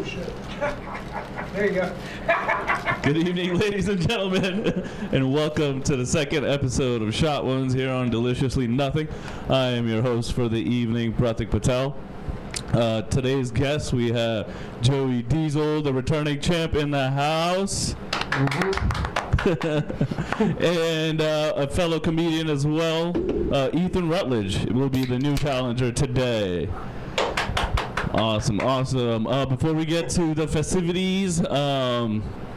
Oh, shit. There you go. Good evening, ladies and gentlemen, and welcome to the second episode of Shot Ones here on Deliciously Nothing. I am your host for the evening, Pratik Patel. Today's guest, we have Joey D, the returning champ in the house. And a fellow comedian as well, Ethan Rutledge will be the new challenger today. Awesome. Before we get to the festivities, let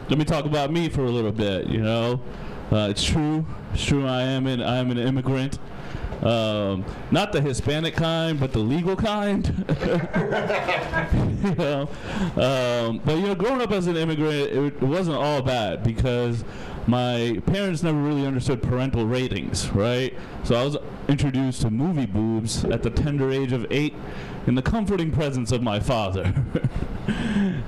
me talk about me for a little bit. You know, it's true. I am an immigrant. Not the Hispanic kind, but the legal kind. You know, but you know, growing up as an immigrant, it wasn't all bad because my parents never really understood parental ratings, right? So I was introduced to movie boobs at the tender age of 8 in the comforting presence of my father.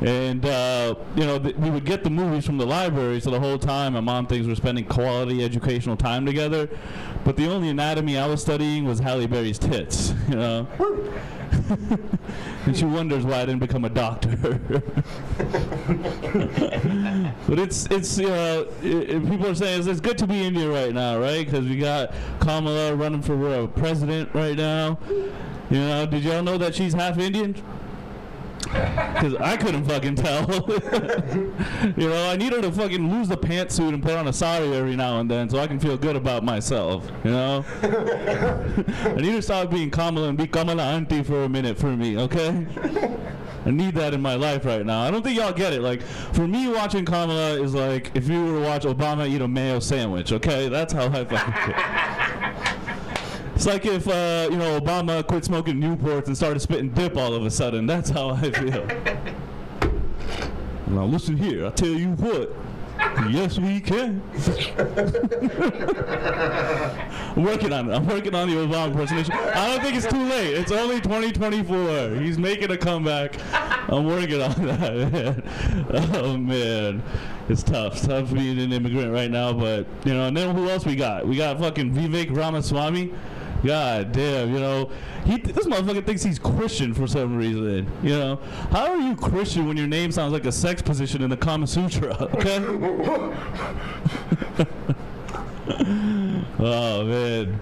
And, you know, we would get the movies from the library, so the whole time my mom thinks we're spending quality educational time together. But the only anatomy I was studying was Halle Berry's tits, you know? And she wonders why I didn't become a doctor. But it's people are saying it's good to be India right now, right? Because we got Kamala running for president right now. You know, did y'all know that she's half Indian? Because I couldn't fucking tell. You know, I need her to fucking lose the pantsuit and put on a sari every now and then so I can feel good about myself, you know? I need her to stop being Kamala and be Kamala auntie for a minute for me, okay? I need that in my life right now. I don't think y'all get it. Like, for me, watching Kamala is like if you were to watch Obama eat a mayo sandwich, okay? That's how I fucking feel. It's like if, you know, Obama quit smoking Newports and started spitting dip all of a sudden. That's how I feel. Now, listen here. I tell you what. Yes, we can. I'm working on it. I'm working on the Obama impersonation. I don't think it's too late. It's only 2024. He's making a comeback. I'm working on that, man. Oh, man. It's tough. It's tough being an immigrant right now. But, you know, and then who else we got? We got fucking Vivek Ramaswamy. God damn, you know, this motherfucker thinks he's Christian for some reason, you know. How are you Christian when your name sounds like a sex position in the Kama Sutra, okay? Oh, man.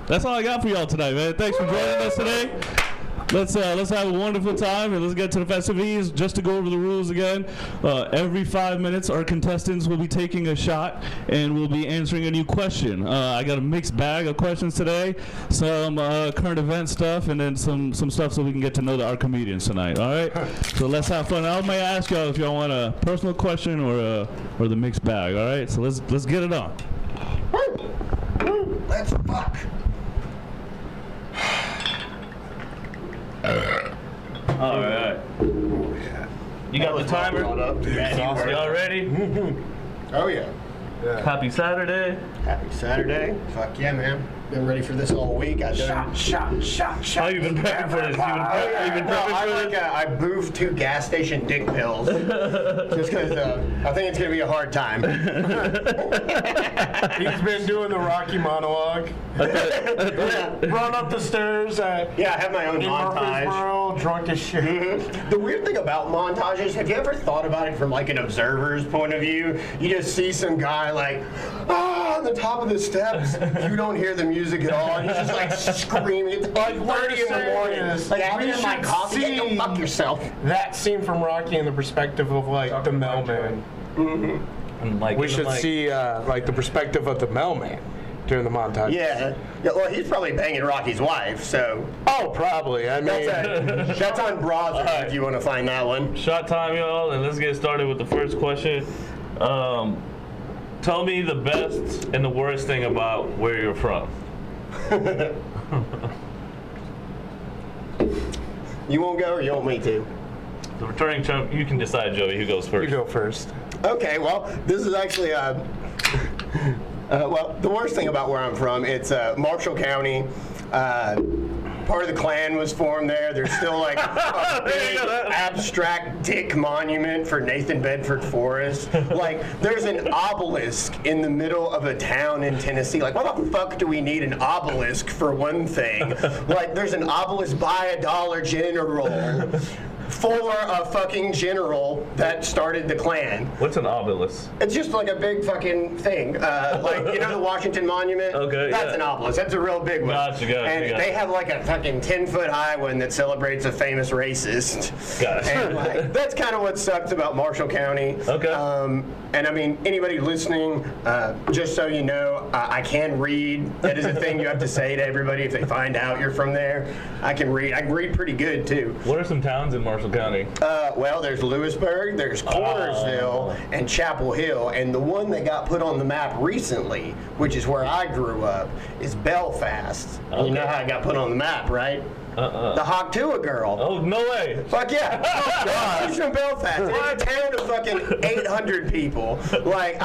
That's all I got for y'all tonight, man. Thanks for joining us today. Let's have a wonderful time and let's get to the festivities. Just to go over the rules again, every 5 minutes our contestants will be taking a shot and we'll be answering a new question. I got a mixed bag of questions today, some current event stuff and then some stuff so we can get to know our comedians tonight. All right, so let's have fun. I may ask y'all if y'all want a personal question or the mixed bag. All right, so let's get it on. Let's fuck. All right. Oh, yeah. You got the timer? Y'all ready? Oh, yeah. Happy Saturday. Happy Saturday. Fuck yeah, man. Been ready for this all week. How you been prepping for this? I boofed 2 gas station dick pills just because I think it's going to be a hard time. He's been doing the Rocky monologue. Run up the stairs at I have my own montage. Murfreesboro, drunk as shit. The weird thing about montages, have you ever thought about it from like an observer's point of view? You just see some guy like, on the top of the steps. You don't hear the music at all. And he's just like screaming. It's like 30 in the morning. Like, having in my coffee, get go fuck yourself. That scene from Rocky in the perspective of like the mailman. And like, we should see like the perspective of the mailman during the montage. Yeah. Well, he's probably banging Rocky's wife, so. Oh, probably. I mean, that's on Brother if you want to find that one. Shot time, y'all, and let's get started with the first question. Tell me the best and the worst thing about where you're from. You won't go or you want me to? The returning champ, you can decide, Joey, who goes first. You go first. Okay, well, this is actually, well, the worst thing about where I'm from, it's Marshall County. part of the Klan was formed there. There's still like a big abstract dick monument for Nathan Bedford Forrest. Like, there's an obelisk in the middle of a town in Tennessee. Like, why the fuck do we need an obelisk for one thing? Like, there's an obelisk by a Dollar General for a fucking general that started the Klan. What's an obelisk? It's just like a big fucking thing. Like, you know the Washington Monument? Okay, That's yeah. an obelisk. That's a real big one. Gotcha. And they have like a fucking 10-foot high one that celebrates a famous racist. Gotcha. And like, that's kind of what sucks about Marshall County. Okay. And I mean, anybody listening, just so you know, I can read. That is a thing you have to say to everybody if they find out you're from there. I can read. I can read pretty good too. What are some towns in Marshall County? Well, there's Lewisburg, there's Cornersville, and Chapel Hill, and the one that got put on the map recently, which is where I grew up, is Belfast. Okay. You know how it got put on the map, right? The Hawktua girl. Oh, no way. Fuck yeah. Oh, God. She's from Belfast. In a town of fucking 800 people. Like,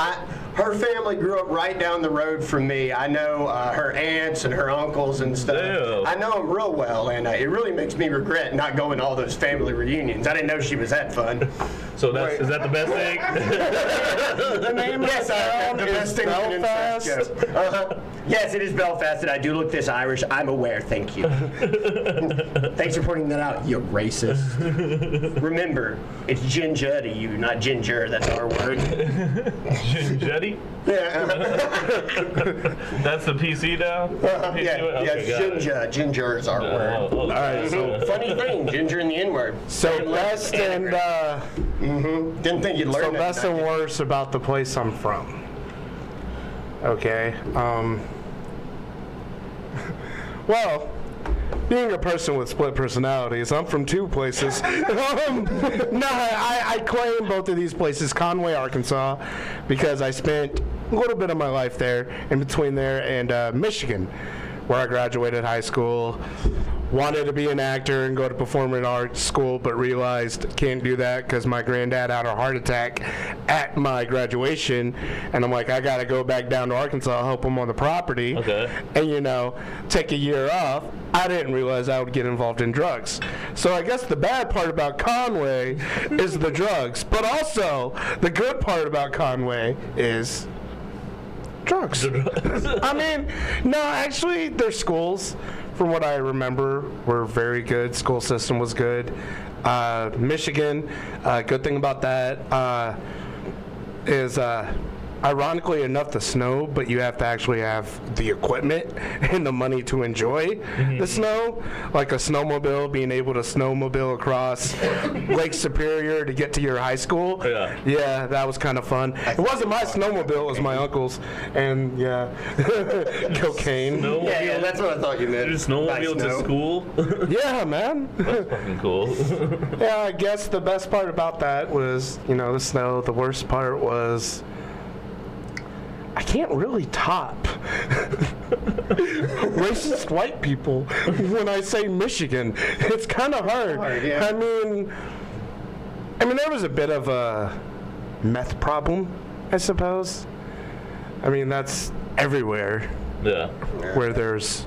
her family grew up right down the road from me. I know her aunts and her uncles and stuff. Damn. I know them real well, and it really makes me regret not going to all those family reunions. I didn't know she was that fun. So is that the best thing? The name Yes, of the the best town thing is in Belfast. Belfast. Yes, it is Belfast, and I do look this Irish. I'm aware, thank you. Thanks for pointing that out, you racist. Remember, it's gingetti, you, not ginger. That's our word. Gingetti? Yeah. That's the PC now? Ginger is our word. All right, so Funny thing, ginger in the N-word. So best and Didn't think you'd learn so that. best and worst about the place I'm from. Okay. Well, being a person with split personalities, I'm from two places. I claim both of these places, Conway, Arkansas, because I spent a little bit of my life there, in between there and Michigan, where I graduated high school. Wanted to be an actor and go to performing arts school, but realized can't do that because my granddad had a heart attack at my graduation, and I'm like, I gotta go back down to Arkansas, help him on the property, and take a year off. I didn't realize I would get involved in drugs. So I guess the bad part about Conway is the drugs, but also the good part about Conway is drugs. I mean, no, actually, their schools, from what I remember, were very good. School system was good. Michigan, good thing about that is ironically enough the snow, but you have to actually have the equipment and the money to enjoy the snow, like a snowmobile, being able to snowmobile across Lake Superior to get to your high school. Yeah, that was kind of fun. It wasn't my snowmobile, it was my uncle's, and cocaine. Yeah, that's what I thought you meant. You snowmobile to school? Yeah, man. That's fucking cool. Yeah, I guess the best part about that was, the snow. The worst part was I can't really top racist white people when I say Michigan. It's kind of hard. Yeah. I mean, there was a bit of a meth problem, I suppose. I mean, that's everywhere. Yeah. Where there's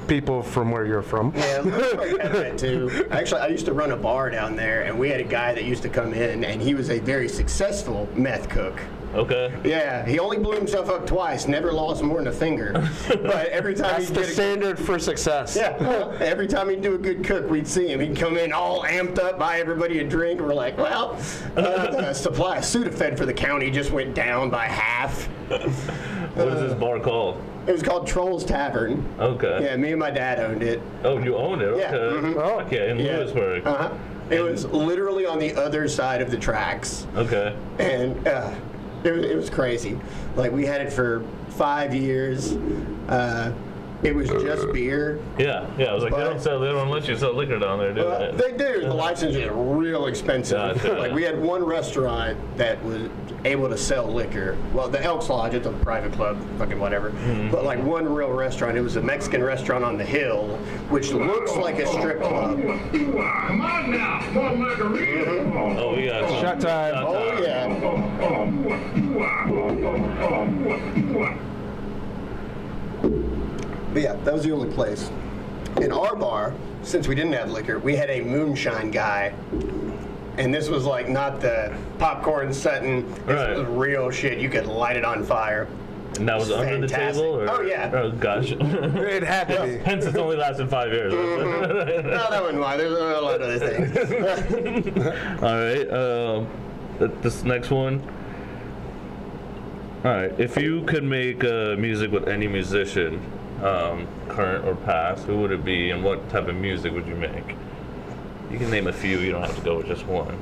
people from where you're from. Yeah, Lewisburg had that too. Actually, I used to run a bar down there, and we had a guy that used to come in, and he was a very successful meth cook. Okay. Yeah, he only blew himself up twice, never lost more than a finger. But every time That's the standard for success. Yeah, every time he'd do a good cook, we'd see him. He'd come in all amped up, buy everybody a drink, and we're like, well, the supply of Sudafed for the county just went down by half. What is this bar called? It was called Troll's Tavern. Okay. Yeah, me and my dad owned it. Oh, you owned it? Okay. Yeah. Mm-hmm. Oh. Okay, in Lewisburg. Uh-huh. It was literally on the other side of the tracks. Okay. And it was crazy. Like, we had it for 5 years. It was just beer. Yeah. I was like, they don't let you sell liquor down there, do they? They do. The licenses are real expensive. Gotcha. Like, we had one restaurant that was able to sell liquor. Well, the Elks Lodge, it's a private club, fucking whatever. But like one real restaurant, it was a Mexican restaurant on the hill, which looks like a strip club. Come on now, one margarita. Oh, we got Shot time. Oh, yeah. But yeah, that was the only place. in our bar, since we didn't have liquor, we had a moonshine guy. And this was like not the popcorn setting. This Right. was real shit. You could light it on fire. And that was under the Fantastic. table? Or? Oh, yeah. Oh, gosh. It had to be. Hence, it's only lasted 5 years. No, that wasn't why. There's a lot of other things. All right. This next one. All right. If you could make music with any musician, current or past, who would it be, and what type of music would you make? You can name a few. You don't have to go with just one.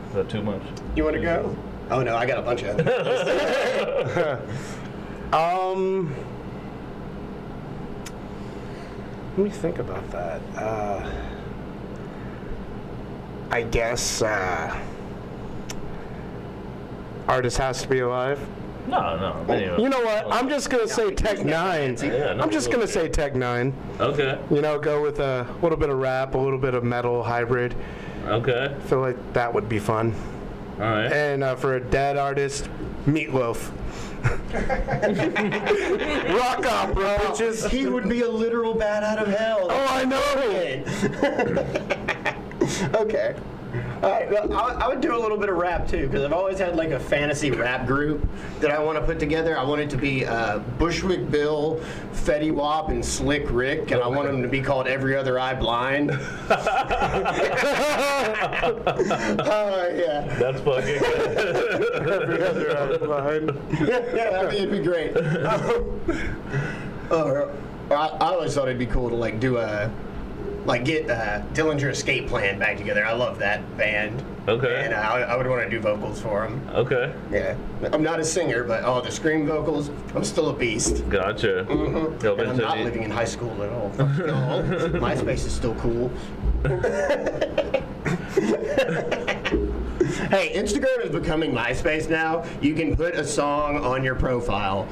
Is that too much? You want to go? Oh, no, I got a bunch of them. Let me think about that. I guess artist has to be alive. No. Anyway. You know what? I'm just gonna say Tech Nine. Yeah, no, I'm just gonna say Tech Nine. Okay. You know, go with a little bit of rap, a little bit of metal hybrid. Okay. I feel like that would be fun. All right. And for a dead artist, Meatloaf. Rock opera, bitches. He would be a literal bat out of hell. Oh, I know. Okay. All right, well, I would do a little bit of rap too, because I've always had like a fantasy rap group that I want to put together. I want it to be Bushwick Bill, Fetty Wap, and Slick Rick, and I want them to be called Every Other Eye Blind. Yeah. That's fucking good. Every other eye blind. Yeah, I think it'd be great. I always thought it'd be cool to like do get Dillinger Escape Plan back together. I love that band. Okay. And I would want to do vocals for them. Okay. Yeah. I'm not a singer, but the scream vocals, I'm still a beast. Gotcha. And I'm not living in high school at all. Fuck y'all. MySpace is still cool. Hey, Instagram is becoming MySpace now. You can put a song on your profile.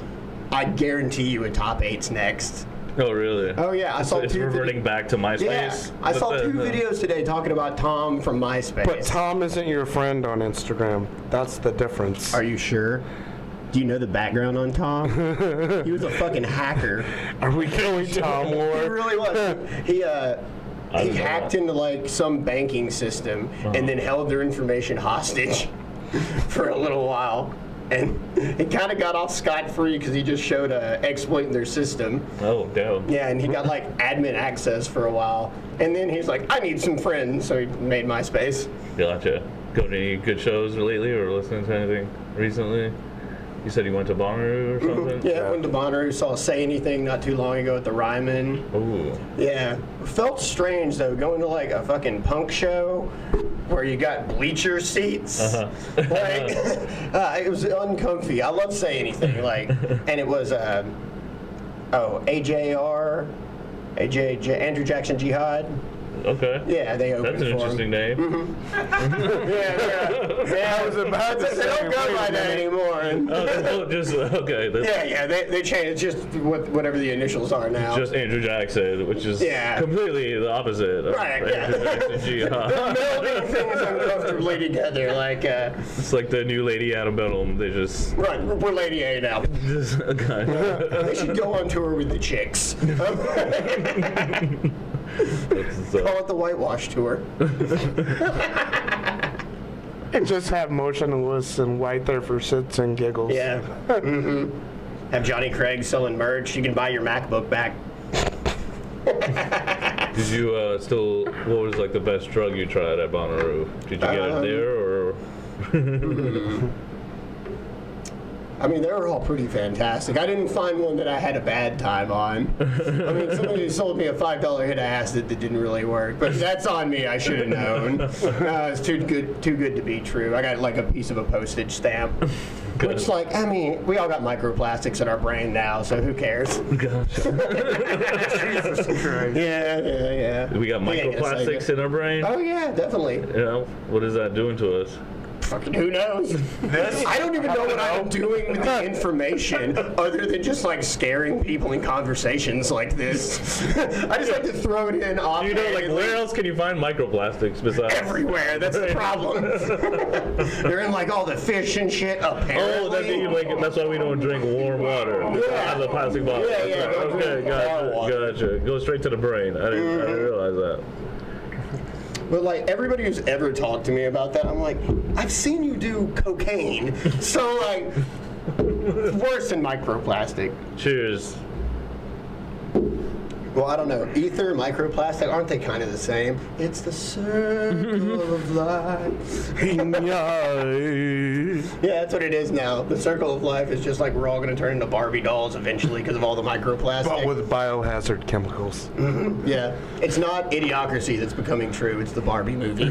I guarantee you a top 8's next. Oh, really? Oh, yeah. I saw It's two reverting back to MySpace? Yeah, I saw two videos today talking about Tom from MySpace. But Tom isn't your friend on Instagram. That's the difference. Are you sure? Do you know the background on Tom? He was a fucking hacker. Are we going Tom He War? really was. He don't know hacked that. into like some banking system and then held their information hostage for a little while. And he kind of got off scot-free because he just showed exploiting their system. Oh, damn. Yeah, and he got like admin access for a while. And then he's like, I need some friends, so he made MySpace. Gotcha. Go to any good shows lately or listening to anything recently? You said you went to Bonnaroo or something? Yeah, I went to Bonnaroo, saw Say Anything not too long ago at the Ryman. Ooh. Yeah, felt strange though, going to like a fucking punk show where you got bleacher seats. Like, it was uncomfy. I love Say Anything, like, and it was Andrew Jackson Jihad. Okay. Yeah, they opened That's an for interesting him. name. Yeah, I was about to say, they don't go by that anymore. And Oh, just, okay. That's yeah, they changed. It's just whatever the initials are now. just Andrew Jackson, which is Yeah. completely the opposite of Right, yeah. Andrew Jackson Jihad. Melding things uncomfortably together, like It's like the new Lady Antebellum. They just, right. We're Lady A now. okay. They should go on tour with the chicks. Call it the whitewash tour. And just have motionless and white there for shits and giggles. Yeah. Have Johnny Craig selling merch. You can buy your MacBook back. Did you what was like the best drug you tried at Bonnaroo? Did you get it there or? I mean, they were all pretty fantastic. I didn't find one that I had a bad time on. I mean, somebody sold me a $5 hit of acid that didn't really work, but that's on me. I should have known. It's too good to be true. I got like a piece of a postage stamp, which, like, I mean, we all got microplastics in our brain now, so who cares? Gotcha. Jesus Christ. Yeah. We got We ain't gonna say microplastics in our brain. Oh yeah, definitely. You know, what is that doing to us? fucking who knows? I don't even know what I'm doing with the information other than just like scaring people in conversations like this. I just like to throw it in off. You know, like where else can you find microplastics besides? Everywhere. That's the problem. They're in like all the fish and shit. Apparently. Oh, that's why we don't drink warm water. Yeah. Out of the plastic bottle. Yeah, yeah, That's right. don't drink warm water. Gotcha. Go straight to the brain. I didn't realize that. But like everybody who's ever talked to me about that, I'm like, I've seen you do cocaine. So like, worse than microplastic. Cheers. Well, I don't know. Ether, microplastic, aren't they kind of the same? It's the circle of life. Yeah, that's what it is now. The circle of life is just like we're all going to turn into Barbie dolls eventually because of all the microplastic. But with biohazard chemicals. Yeah. It's not Idiocracy that's becoming true. It's the Barbie movie.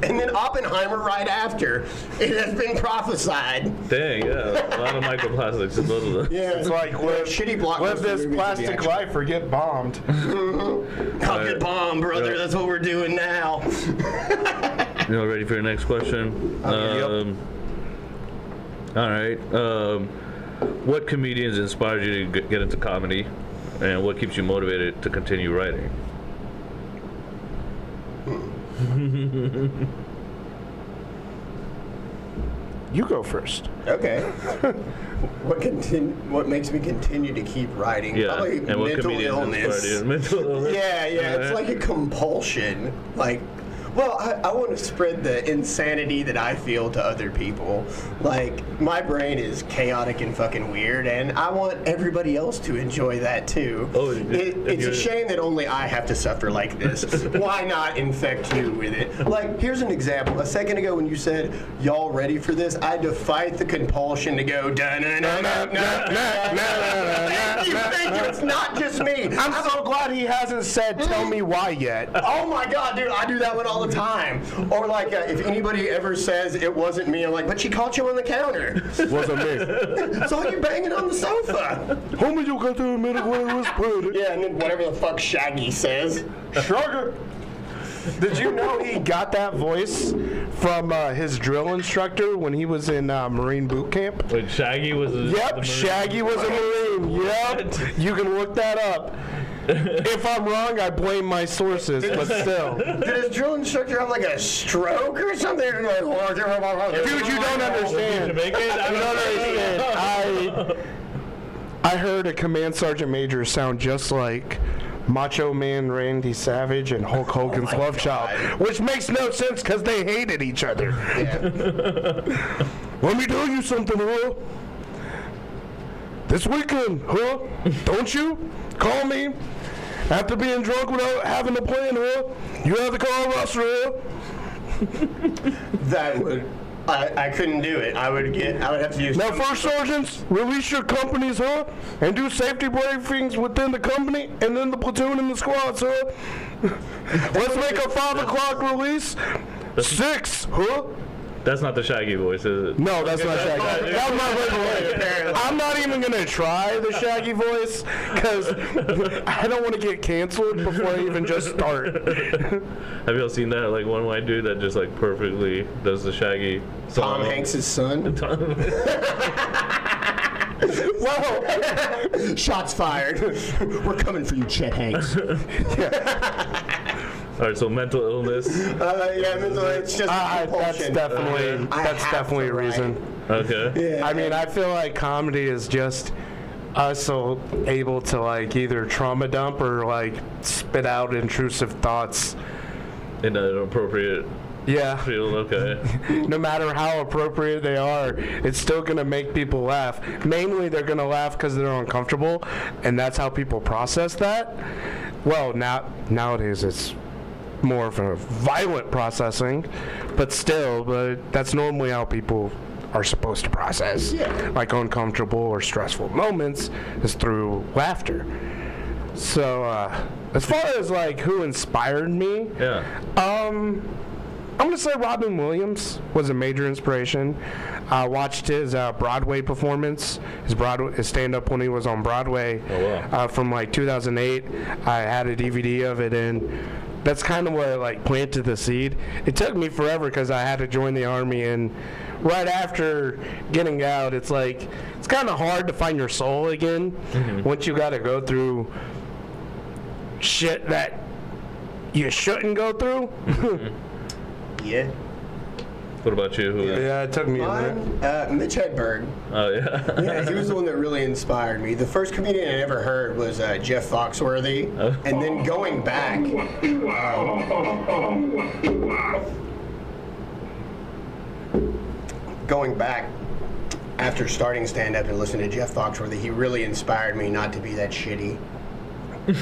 And then Oppenheimer right after. It has been prophesied. Dang, yeah. A lot of microplastics in both of them. Yeah. It's like live shitty blockbuster this movies plastic to be life or get bombed. I'll get bombed, brother. Yeah. That's what we're doing now. You know, ready for your next question? Yep. All right. What comedians inspired you to get into comedy, and what keeps you motivated to continue writing? You go first. Okay. What makes me continue to keep writing? Yeah. Probably And what mental comedians illness. inspired you? Mental illness. Yeah, it's like a compulsion. Like, well, I want to spread the insanity that I feel to other people. Like, my brain is chaotic and fucking weird, and I want everybody else to enjoy that too. Oh, It's a shame that only I have to suffer like this. Why not infect you with it? Like, here's an example. A second ago when you said, y'all ready for this? I had to fight the compulsion to go, thank you. It's not just me. I'm so glad he hasn't said tell me why yet. Oh my god, dude, I do that one all the time. Or like, if anybody ever says it wasn't me, I'm like, but she caught you on the counter. Wasn't me. Saw you banging on the sofa. Homie, you got to admit it when it was put. Yeah, and then whatever the fuck Shaggy says. Sugar. Did you know he got that voice from his drill instructor when he was in Marine boot camp? Wait, Shaggy was the Yep, Marine? Shaggy was a Marine. Yep, you can look that up. If I'm wrong, I blame my sources, but still. Did his drill instructor have like a stroke or something? Dude, you don't understand. Jamaican? You don't understand. I heard a command sergeant major sound just like Macho Man Randy Savage and Hulk Hogan's Love Child, which makes no sense because they hated each other. Yeah. Let me tell you something, huh? This weekend, huh? Don't you call me after being drunk without having a plan, huh? You have to call Russell, huh? That would. I couldn't do it. I would have to use. Now, first sergeants, release your companies, huh? And do safety briefings within the company and then the platoon and the squads, huh? Let's make a 5 o'clock release. 6, huh? That's not the Shaggy voice, is it? No, that's not Shaggy. That was my regular. I'm not even gonna try the Shaggy voice because I don't want to get canceled before I even just start. Have y'all seen that like one white dude that just like perfectly does the Shaggy song? Tom Hanks' son. Whoa! Shots fired. We're coming for you, Chet Hanks. All right, so mental illness. Yeah, mental. It's just That's definitely a reason. Okay. Yeah. I mean, I feel like comedy is just us able to like either trauma dump or like spit out intrusive thoughts. In an appropriate Yeah. field, okay. No matter how appropriate they are, it's still going to make people laugh. Mainly, they're going to laugh because they're uncomfortable, and that's how people process that. Well, nowadays it's more of a violent processing, but that's normally how people are supposed to process like uncomfortable or stressful moments is through laughter. So as far as like who inspired me, Yeah. I'm gonna say Robin Williams was a major inspiration. I watched his Broadway performance, his stand-up when he was on Broadway. Oh, wow. From like 2008. I had a DVD of it, and that's kind of what like planted the seed. It took me forever because I had to join the army, and right after getting out, it's like it's kind of hard to find your soul again once you got to go through shit that you shouldn't go through. Yeah. What about you? Who? Yeah, it took me a minute. Mine, Mitch Hedberg. Oh yeah. Yeah, he was the one that really inspired me. The first comedian I ever heard was Jeff Foxworthy, and then going back, after starting stand-up and listening to Jeff Foxworthy, he really inspired me not to be that shitty. No,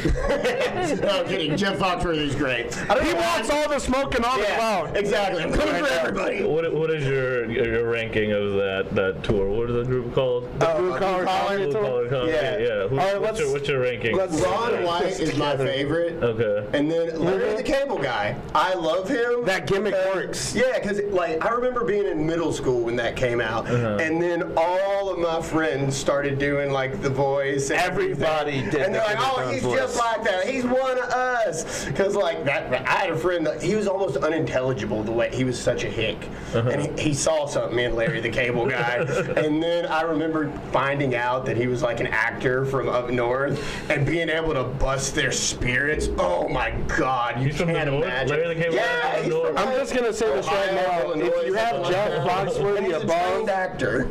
I'm kidding. Jeff Foxworthy's great. He wants all the smoke and all the cloud. Exactly. I'm coming for everybody. What is your ranking of that tour? What is the group called? Blue collar comedy Blue tour? Collar Comedy. Yeah. Yeah. All right, What's your ranking? Ron White is my favorite. Okay. And then Larry the Cable Guy. I love him. That gimmick works. Yeah, because like I remember being in middle school when that came out, and then all of my friends started doing like The Voice. And Everybody everything. did And they're the like, "Oh, Gimmick he's Voice." just like that. He's one of us." Because like that, I had a friend that he was almost unintelligible the way he was such a hick, and he saw something in Larry the Cable Guy. And then I remember finding out that he was like an actor from up north and being able to bust their spirits. Oh my God, you He's from the can't north? imagine. Larry the Cable Guy Yeah, from the he's north? from I'm just gonna say this right Ohio, now. Illinois, If you have something Jeff like that. And Foxworthy he's a trained above, actor.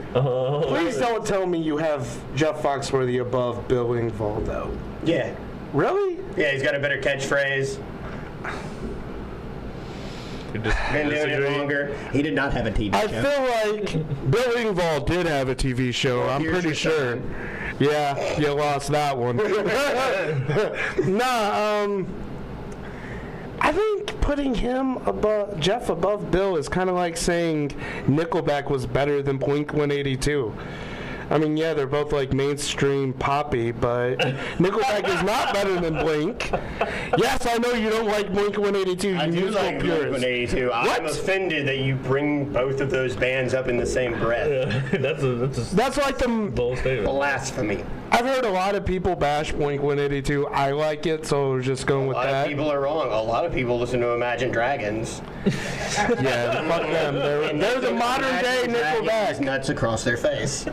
please don't tell me you have Jeff Foxworthy above Bill Engvall, though. Yeah. Really? Yeah, he's got a better catchphrase. You just Been doing it disagree? longer. He did not have a TV I show. feel like Bill Engvall did have a TV show. I'm here's pretty your sure. Yeah, you lost that one. I think putting Jeff above Bill is kind of like saying Nickelback was better than Blink-182. I mean, yeah, they're both like mainstream poppy, but Nickelback is not better than Blink. Yes, I know you don't like Blink-182. I You do musical like purist. Blink-182. I'm offended that you bring both of those bands up in the same breath. Yeah, that's a That's like the. bold statement. Blasphemy. I've heard a lot of people bash Blink-182. I like it, so we're just going with A lot of that. people are wrong. A lot of people listen to Imagine Dragons. Yeah, fuck them. They're the modern day Imagine Dragons Nickelback. nuts across their face.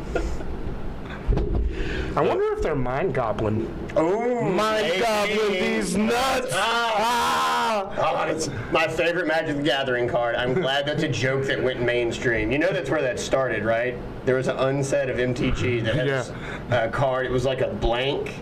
I wonder if they're Mind Goblin. Oh, Mind Goblin, these nuts! Ah! Oh, it's my favorite Magic the Gathering card. I'm glad that's a joke that went mainstream. You know that's where that started, right? There was an unset of MTG that had a card. It was like a blank,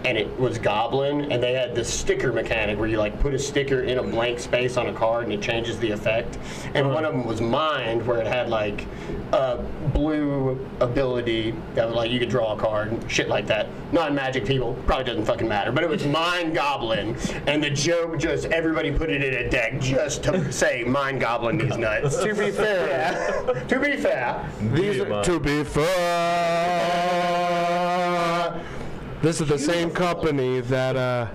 and it was Goblin, and they had this sticker mechanic where you like put a sticker in a blank space on a card and it changes the effect. And one of them was Mind, where it had like a blue ability that was like you could draw a card and shit like that. Non-Magic people, probably doesn't fucking matter, but it was Mind Goblin, and the joke just everybody put it in a deck just to say Mind Goblin these nuts. To be fair, Yeah. To be fair. to be fair, this is the same company that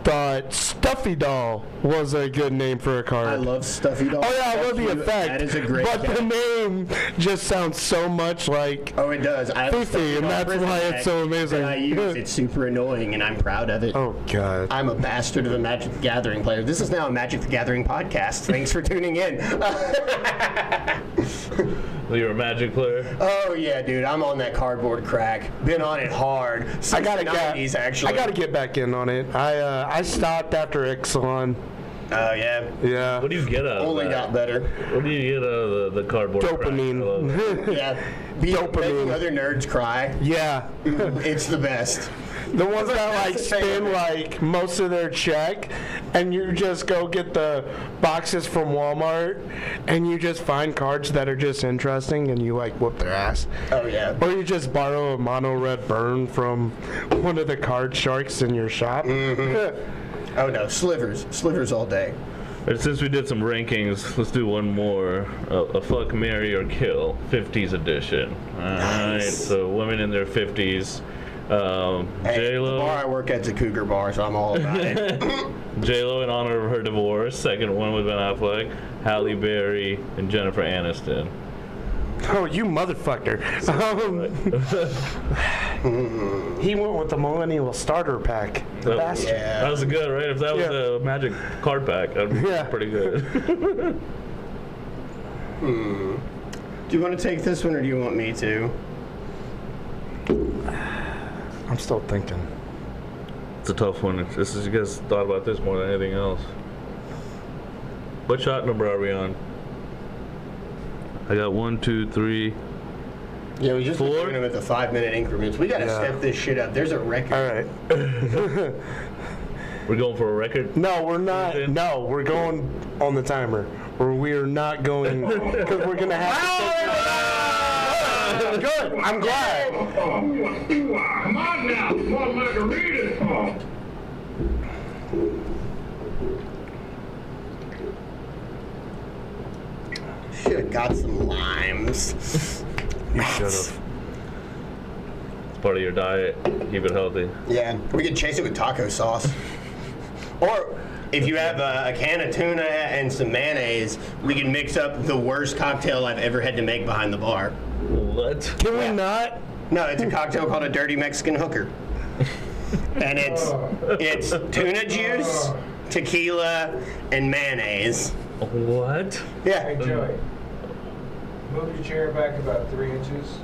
thought Stuffy Doll was a good name for a card. I love Stuffy Doll. Oh yeah, I love the effect. That is a great but the cat. name just sounds so much like. Oh, it does. I have a Fifi, Stuffy and Doll that's prison why it's deck so amazing. that I use. It's super annoying, and I'm proud of it. Oh god. I'm a bastard of a Magic the Gathering player. This is now a Magic the Gathering podcast. Thanks for tuning in. You're a Magic player? Oh yeah, dude, I'm on that cardboard crack. Been on it hard since I gotta the get. 90s, actually. I gotta get back in on it. I stopped after Ixalan. Oh yeah. Yeah. What do you get out of Only that? got better. What do you get out of the cardboard crack? I love it. Dopamine. Yeah. Making Dopamine. other nerds cry. Yeah. It's the best. The ones that like spend like most of their check, and you just go get the boxes from Walmart, and you just find cards that are just interesting, and you like whoop their ass. Oh yeah. Or you just borrow a mono red burn from one of the card sharks in your shop. Oh no, slivers all day. And since we did some rankings, let's do one more. A fuck, marry, or kill 50s edition. All right. Nice. So women in their 50s. Hey, the bar I J-Lo. work at's a cougar bar, so I'm all about it. J-Lo in honor of her divorce. Second one with Ben Affleck. Halle Berry and Jennifer Aniston. Oh, you motherfucker. He went with the Millennial Starter Pack. The bastard. Yeah. That was good, right? If that was Yeah. a magic card pack, that'd be Yeah. pretty good. Do you want to take this one or do you want me to? I'm still thinking. It's a tough one. This is, you guys thought about this more than anything else. What shot number are we on? I got 1, 2, 3. Yeah, we just Four? doing them at the 5-minute increments. We got to Yeah. step this shit up. There's a record. All right. We're going for a record? No, we're not. No, we're going on the timer. Or we're not going because we're gonna have. To Good. I'm glad. Come on now, more margaritas. Should have got some limes. You should have. It's part of your diet. Keep it healthy. Yeah, we could chase it with taco sauce. Or if you have a can of tuna and some mayonnaise, we can mix up the worst cocktail I've ever had to make behind the bar. What? Can we not? No, it's a cocktail called a Dirty Mexican Hooker. And it's tuna juice, tequila, and mayonnaise. What? Yeah. Hey, Joey, move your chair back about 3 inches,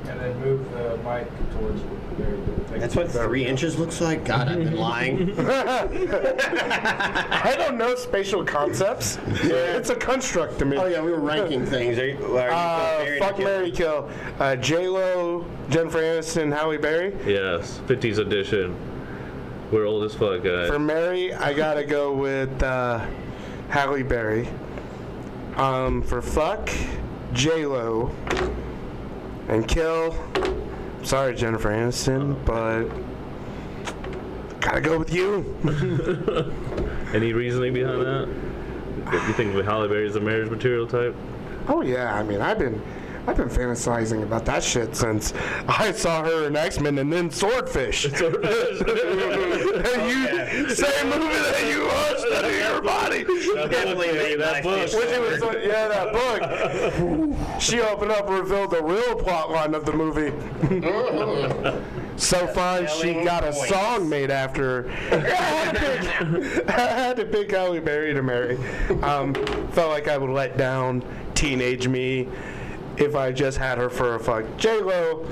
and then move the mic towards there. That's what 3 inches looks like? God, I've been lying. I don't know spatial concepts. It's a construct to me. Oh yeah, we were ranking things. Are you Fuck, marry, kill. J-Lo, Jennifer Aniston, Halle Berry. Yes. 50s edition. We're old as fuck, guys. For Mary, I gotta go with Halle Berry. For fuck, J-Lo. And kill, sorry Jennifer Aniston, but gotta go with you. Any reasoning behind that? You think Halle Berry's a marriage material type? Oh yeah, I mean I've been fantasizing about that shit since I saw her in X-Men and then Swordfish. Same movie that you watched out of your body. Definitely made that my book. fish Which it was, sword. yeah, that book. She opened up and revealed the real plot line of the movie. So fun, she got a song made after her. I had to pick Halle Berry to marry. Felt like I would let down teenage me if I just had her for a fuck. J-Lo,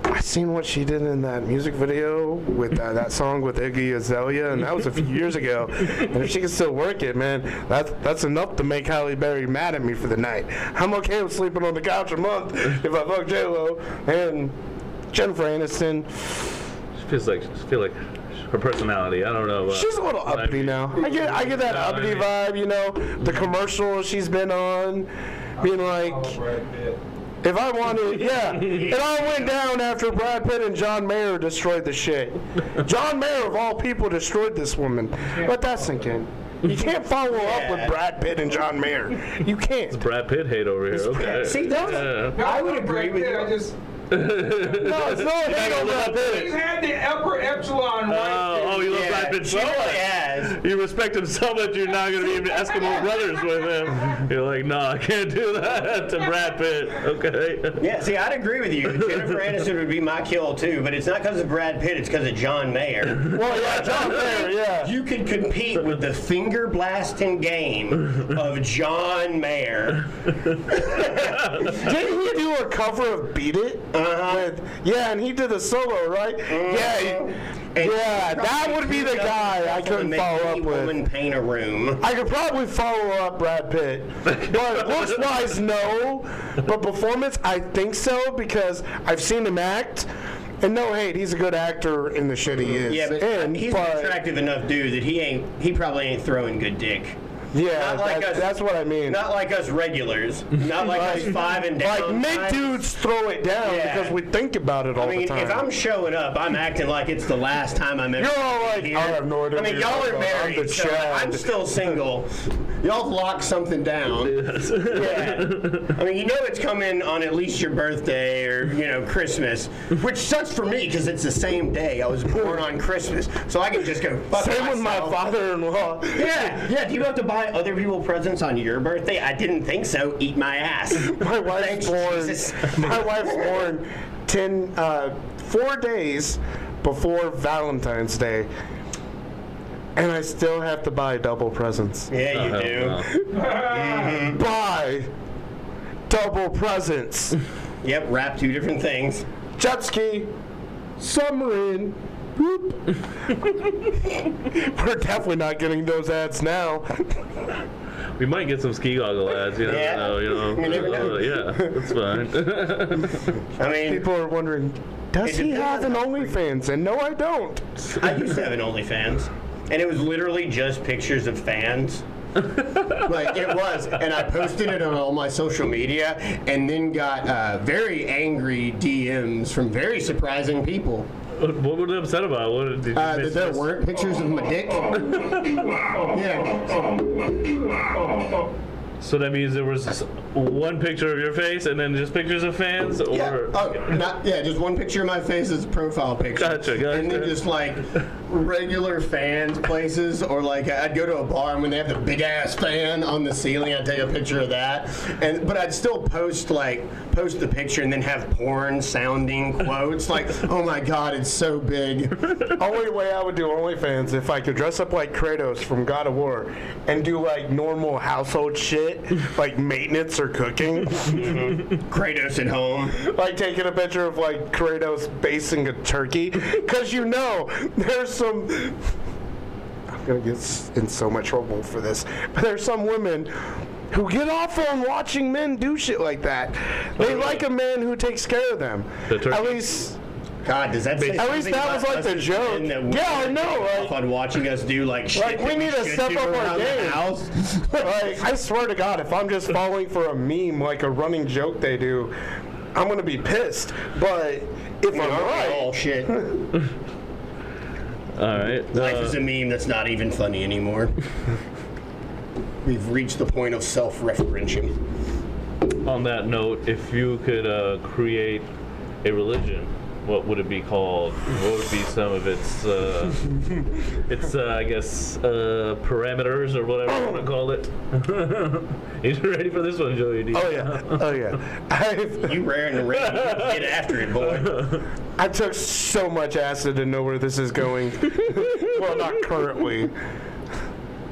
I seen what she did in that music video with that song with Iggy Azalea, and that was a few years ago. And if she can still work it, man, that's enough to make Halle Berry mad at me for the night. I'm okay with sleeping on the couch a month if I fuck J-Lo and Jennifer Aniston. She feel like her personality. I don't know. She's a little uppity now. I get that uppity vibe, you know, the commercial she's been on, being like, if I wanted, yeah, it all went down after Brad Pitt and John Mayer destroyed the shit. John Mayer, of all people, destroyed this woman. Let that sink in. You can't follow up with Brad Pitt and John Mayer. You can't. Brad Pitt hate over here. Okay. See, that's, I would agree with you. I just, No, it's no hate on Brad Pitt. he's had the upper epsilon right Oh, you love Yeah, Brad Pitt she so really much. has. You respect him so much you're not going to be Eskimo brothers with him. You're like, no, I can't do that to Brad Pitt. Okay. Yeah, see, I'd agree with you. Jennifer Aniston would be my kill too, but it's not because of Brad Pitt, it's because of John Mayer. Well, yeah, John Mayer, yeah. You could compete with the finger blasting game of John Mayer. Didn't he do a cover of Beat It? Yeah, and he did a solo, right? Yeah, that would be the guy I couldn't follow up with. Woman paint a room. I could probably follow up Brad Pitt, but looks-wise, no. But performance, I think so because I've seen him act. And no hate, he's a good actor in the shit he is. Yeah, but in, he's an attractive enough dude that he probably ain't throwing good dick. Yeah, Not like us. that's what I mean. Not like us regulars. Not like us 5 and down. Like mid guys. dudes throw it down Yeah. because we think about it all I mean, the time. if I'm showing up, I'm acting like it's the last time I'm ever. You're all like, here. I have no idea I mean, what you're y'all are talking about. I'm married, the so Chad. I'm still single. Y'all locked something down. Yeah. I mean, you know it's coming on at least your birthday or Christmas, which sucks for me because it's the same day. I was born on Christmas, so I can just go. Fuck Same with my myself. father-in-law. Yeah. Do you have to buy other people presents on your birthday? I didn't think so. Eat my ass. My wife's Thanks, born. Jesus. My wife's born 4 days before Valentine's Day, and I still have to buy double presents. Yeah, you do. Buy double presents. Yep, wrap 2 different things. Jet ski, submarine. Whoop. We're definitely not getting those ads now. We might get some ski goggle ads, you Yeah. know. You never know. Yeah, that's fine. I mean, People are wondering, does It he have an depends. OnlyFans? And no, I don't. I used to have an OnlyFans, and it was literally just pictures of fans. Like it was, and I posted it on all my social media, and then got very angry DMs from very surprising people. What were they upset about? What did you That miss there this? weren't pictures of my dick. Yeah. So that means there was one picture of your face and then just pictures of fans, or Yeah. Just one picture of my face as a profile picture. Gotcha. And then just like regular fans places, or like I'd go to a bar and when they have the big ass fan on the ceiling, I'd take a picture of that. But I'd still post the picture and then have porn sounding quotes like, "Oh my God, it's so big." Only way I would do OnlyFans if I could dress up like Kratos from God of War and do like normal household shit, like maintenance or cooking. Kratos at home. Like taking a picture of like Kratos basting a turkey, because there's some. I'm gonna get in so much trouble for this, but there's some women who get off on watching men do shit like that. They like a man who takes care of them. The turkey. At least. God, does that say At least something that was about like us the as joke. men that Yeah, I know, get like- off on watching us do like shit. Like, we that need to should step do up our around the game. house. Like, I swear to God, if I'm just falling for a meme, like a running joke they do, I'm gonna be pissed. But if I'm Oh right, shit. All right. Life is a meme that's not even funny anymore. We've reached the point of self-referential. On that note, if you could create a religion, what would it be called? What would be some of its I guess, parameters or whatever you want to call it? You ready for this one, Joey D? oh yeah, You rare and ready. Get after it, boy. I took so much acid to know where this is going. Well, not currently,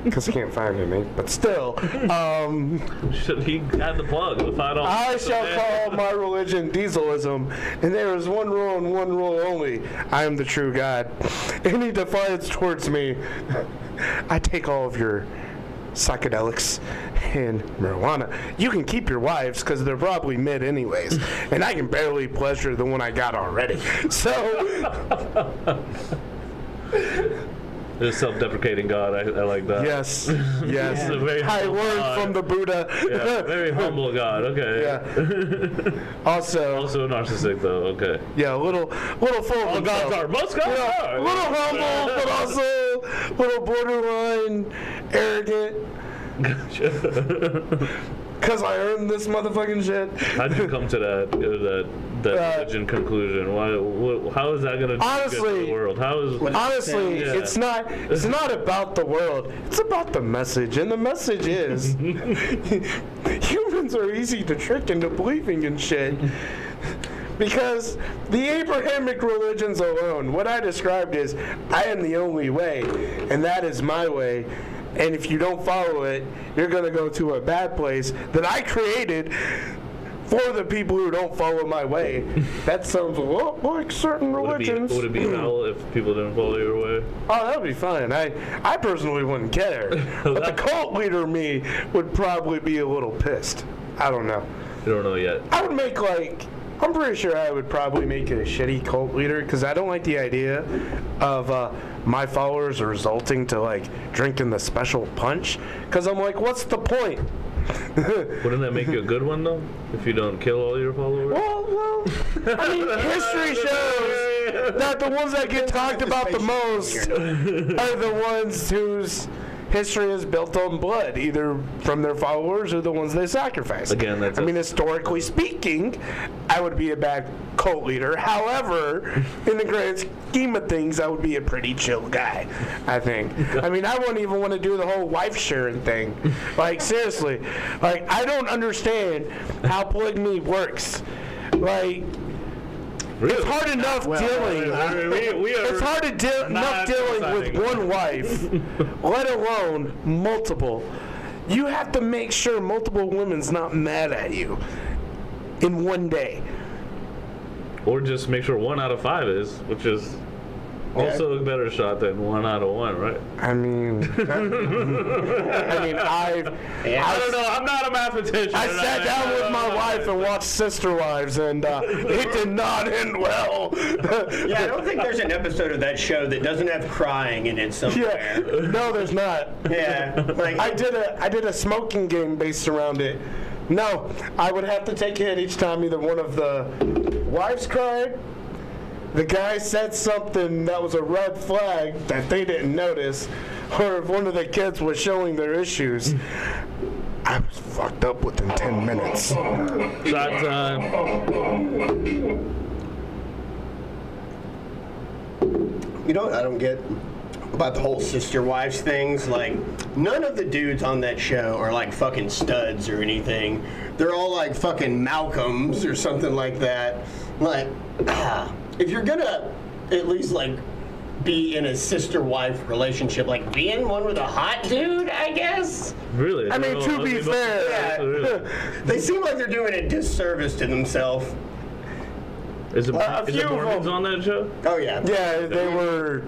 because I can't find any, but still. He had the plug. The $5. I shall call my religion Dieselism, and there is one rule and one rule only. I am the true God. Any defiance towards me, I take all of your psychedelics and marijuana. You can keep your wives because they're probably mid anyways, and I can barely pleasure the one I got already. So, The self-deprecating God. I like that. yes. It's a very I humble learned God. from the Buddha. Yeah, very humble God. Okay. Yeah. Also, Also a narcissistic though. Okay. yeah, a little full of All gods himself. are. Most gods Yeah, are. a little humble, but also a little borderline arrogant. Cause I earned this motherfucking shit. How'd you come to that religion conclusion? How is that gonna do good Honestly- for the world? How is Honestly, Yeah. it's not about the world. It's about the message, and the message is humans are easy to trick into believing in shit. Because the Abrahamic religions alone, what I described is, I am the only way, and that is my way. And if you don't follow it, you're going to go to a bad place that I created for the people who don't follow my way. That sounds a lot like certain religions. would it be hell if people didn't follow your way? Oh, that would be fine. I personally wouldn't care. But the cult leader me would probably be a little pissed. I don't know. You don't know yet. I would make I'm pretty sure I would probably make a shitty cult leader because I don't like the idea of my followers are resulting to like drinking the special punch, because I'm like, what's the point? Wouldn't that make you a good one though? If you don't kill all your followers? Well, I mean, history shows that the ones that get talked about the most are the ones whose history is built on blood, either from their followers or the ones they sacrifice. Again, that's I mean, historically speaking, I would be a bad cult leader. However, in the grand scheme of things, I would be a pretty chill guy, I think. I mean, I wouldn't even want to do the whole wife sharing thing. Like, seriously. Like, I don't understand how polygamy works. Like, it's hard enough dealing. It's hard enough dealing with one wife, let alone multiple. You have to make sure multiple women's not mad at you in one day. Or just make sure 1 out of 5 is, which is also a better shot than 1 out of 1, right? I mean, I don't know. I'm not a mathematician. I sat down with my wife and watched Sister Wives, and it did not end well. Yeah, I don't think there's an episode of that show that doesn't have crying in it somewhere. Yeah, no, there's not. Yeah, like I did a smoking game based around it. No, I would have to take a hit each time either one of the wives cried, the guy said something that was a red flag that they didn't notice, or if one of the kids was showing their issues. I was fucked up within 10 minutes. Shot time. You know what I don't get about the whole sister wives things? Like, none of the dudes on that show are like fucking studs or anything. They're all like fucking Malcolms or something like that. Like, if you're gonna at least like be in a sister-wife relationship, like be in one with a hot dude, I guess. Really? I mean, to be fair, Yeah. They seem like they're doing a disservice to themselves. Is it A few of Mormons them. on that show? Oh yeah. yeah, they were.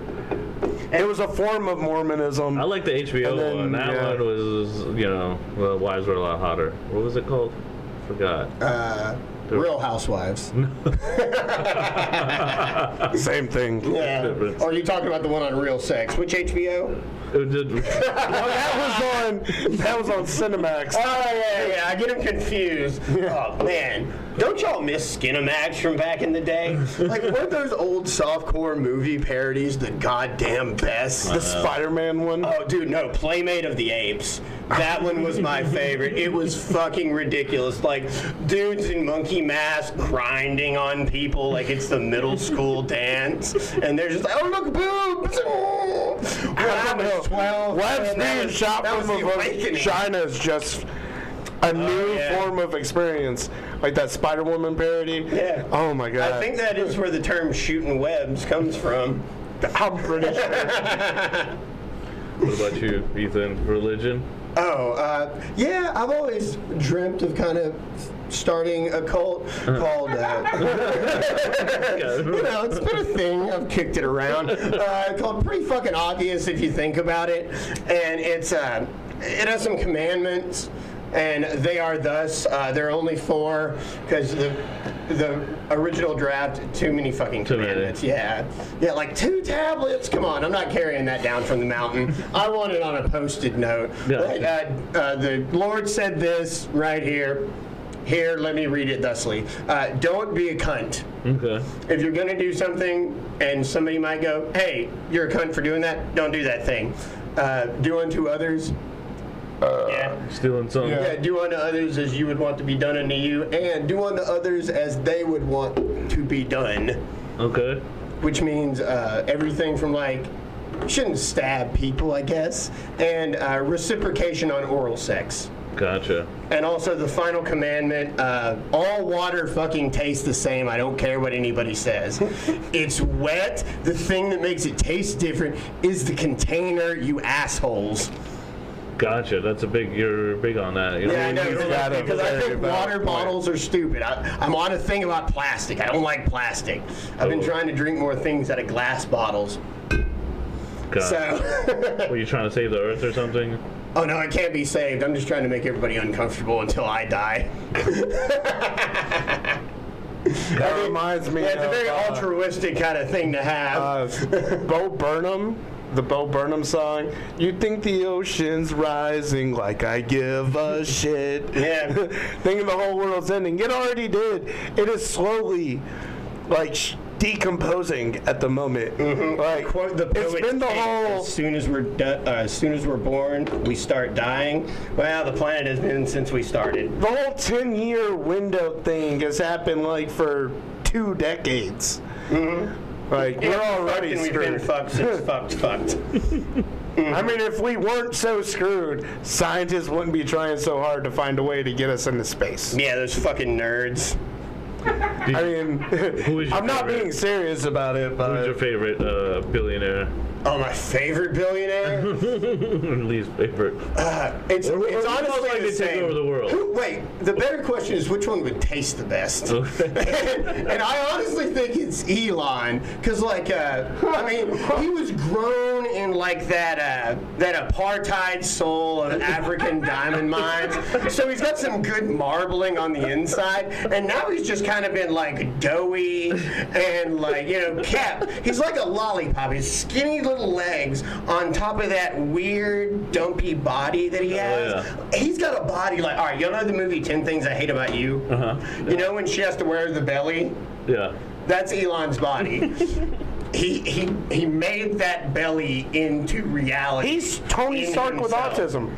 It was a form of Mormonism. I like the HBO And then, one. That yeah. one was, the wives were a lot hotter. What was it called? Forgot. Real Housewives. Same thing. Yeah. Difference. Or are you talking about the one on Real Sex? Which HBO? It did, That was on Cinemax. Oh, yeah, I get them confused. Oh, man. Don't y'all miss Skinamax from back in the day? Like, weren't those old softcore movie parodies the goddamn best? The Spider-Man one. Oh, dude, no. Playmate of the Apes. That one was my favorite. It was fucking ridiculous. Like, dudes in monkey masks grinding on people like it's the middle school dance. And they're just like, oh, look, boobs. When I was 12. Webs man, that being was- shot that was from the awakening. China is just a new yeah. form of experience. Like that Spider-Woman parody. Yeah. Oh, my God. I think that is where the term shooting webs comes from. I'm pretty sure. what about you, Ethan? Religion? Oh, yeah, I've always dreamt of kind of starting a cult called, it's been a thing, I've kicked it around, called Pretty Fucking Obvious if you think about it, and it has some commandments, and they are thus, there are only 4, because the original draft, too many fucking commandments. Yeah, like 2 tablets. Come on, I'm not carrying that down from the mountain. I want it on a post-it note. Yeah. Like, the Lord said this right here. Here, let me read it thusly. Don't be a cunt. Okay. If you're gonna do something and somebody might go, hey, you're a cunt for doing that, don't do that thing. Do unto others. Stealing something. Yeah, do unto others as you would want to be done unto you, and do unto others as they would want to be done. Okay. Which means everything from like, shouldn't stab people, I guess, and reciprocation on oral sex. Gotcha. And also the final commandment, all water fucking tastes the same. I don't care what anybody says. It's wet. The thing that makes it taste different is the container, you assholes. Gotcha. You're big on that. You know? Yeah, I know, because I think valid water point. bottles are stupid. I'm on a thing about plastic. I don't like plastic. I've been trying to drink more things out of glass bottles. God. So, Were you trying to save the earth or something? oh no, it can't be saved. I'm just trying to make everybody uncomfortable until I die. That reminds me. Yeah, it's a of, very altruistic kind of thing to have. Bo Burnham, the Bo Burnham song. You think the ocean's rising like I give a shit. Yeah. Thinking the whole world's ending. It already did. It is slowly, like, decomposing at the moment. Like, Quote the it's poet, been the whole. as soon as we're born, we start dying. Well, the planet has been since we started. The whole 10-year window thing has happened, like, for 2 decades. Like, we're already We've been screwed. fucked since fucked. I mean, if we weren't so screwed, scientists wouldn't be trying so hard to find a way to get us into space. Yeah, those fucking nerds. I mean, Who is your I'm not favorite? being serious about it, Who's but your favorite billionaire? Oh, my favorite billionaire? Least favorite. It's Or honestly like the they take same. over the world? Wait, the better question is which one would taste the best? And I honestly think it's Elon, because I mean, he was grown in like that apartheid soul of African diamond mines, so he's got some good marbling on the inside, and now he's just kind of been like doughy and like kept. He's like a lollipop. His skinny little legs on top of that weird dumpy body that he has. yeah. He's got a body like, all right, you know the movie 10 Things I Hate About You? You know when she has to wear the belly? Yeah. That's Elon's body. He made that belly into reality. he's Tony in Stark with himself. autism.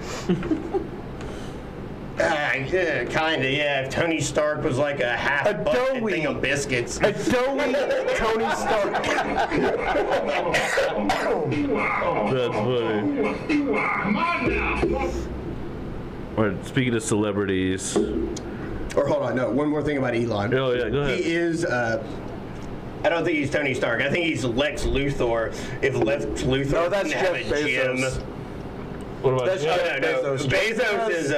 Yeah, kinda, yeah. If Tony Stark was like a half-busted doughy- thing of biscuits. A doughy Tony Stark. That's funny. Come on now. All right, speaking of celebrities. Or hold on, no, one more thing about Elon. Oh, yeah, go ahead. He is, I don't think he's Tony Stark. I think he's Lex Luthor. If Lex Luthor No, that's didn't have Jeff a gym. Bezos. What about That's yeah. No. Bezos is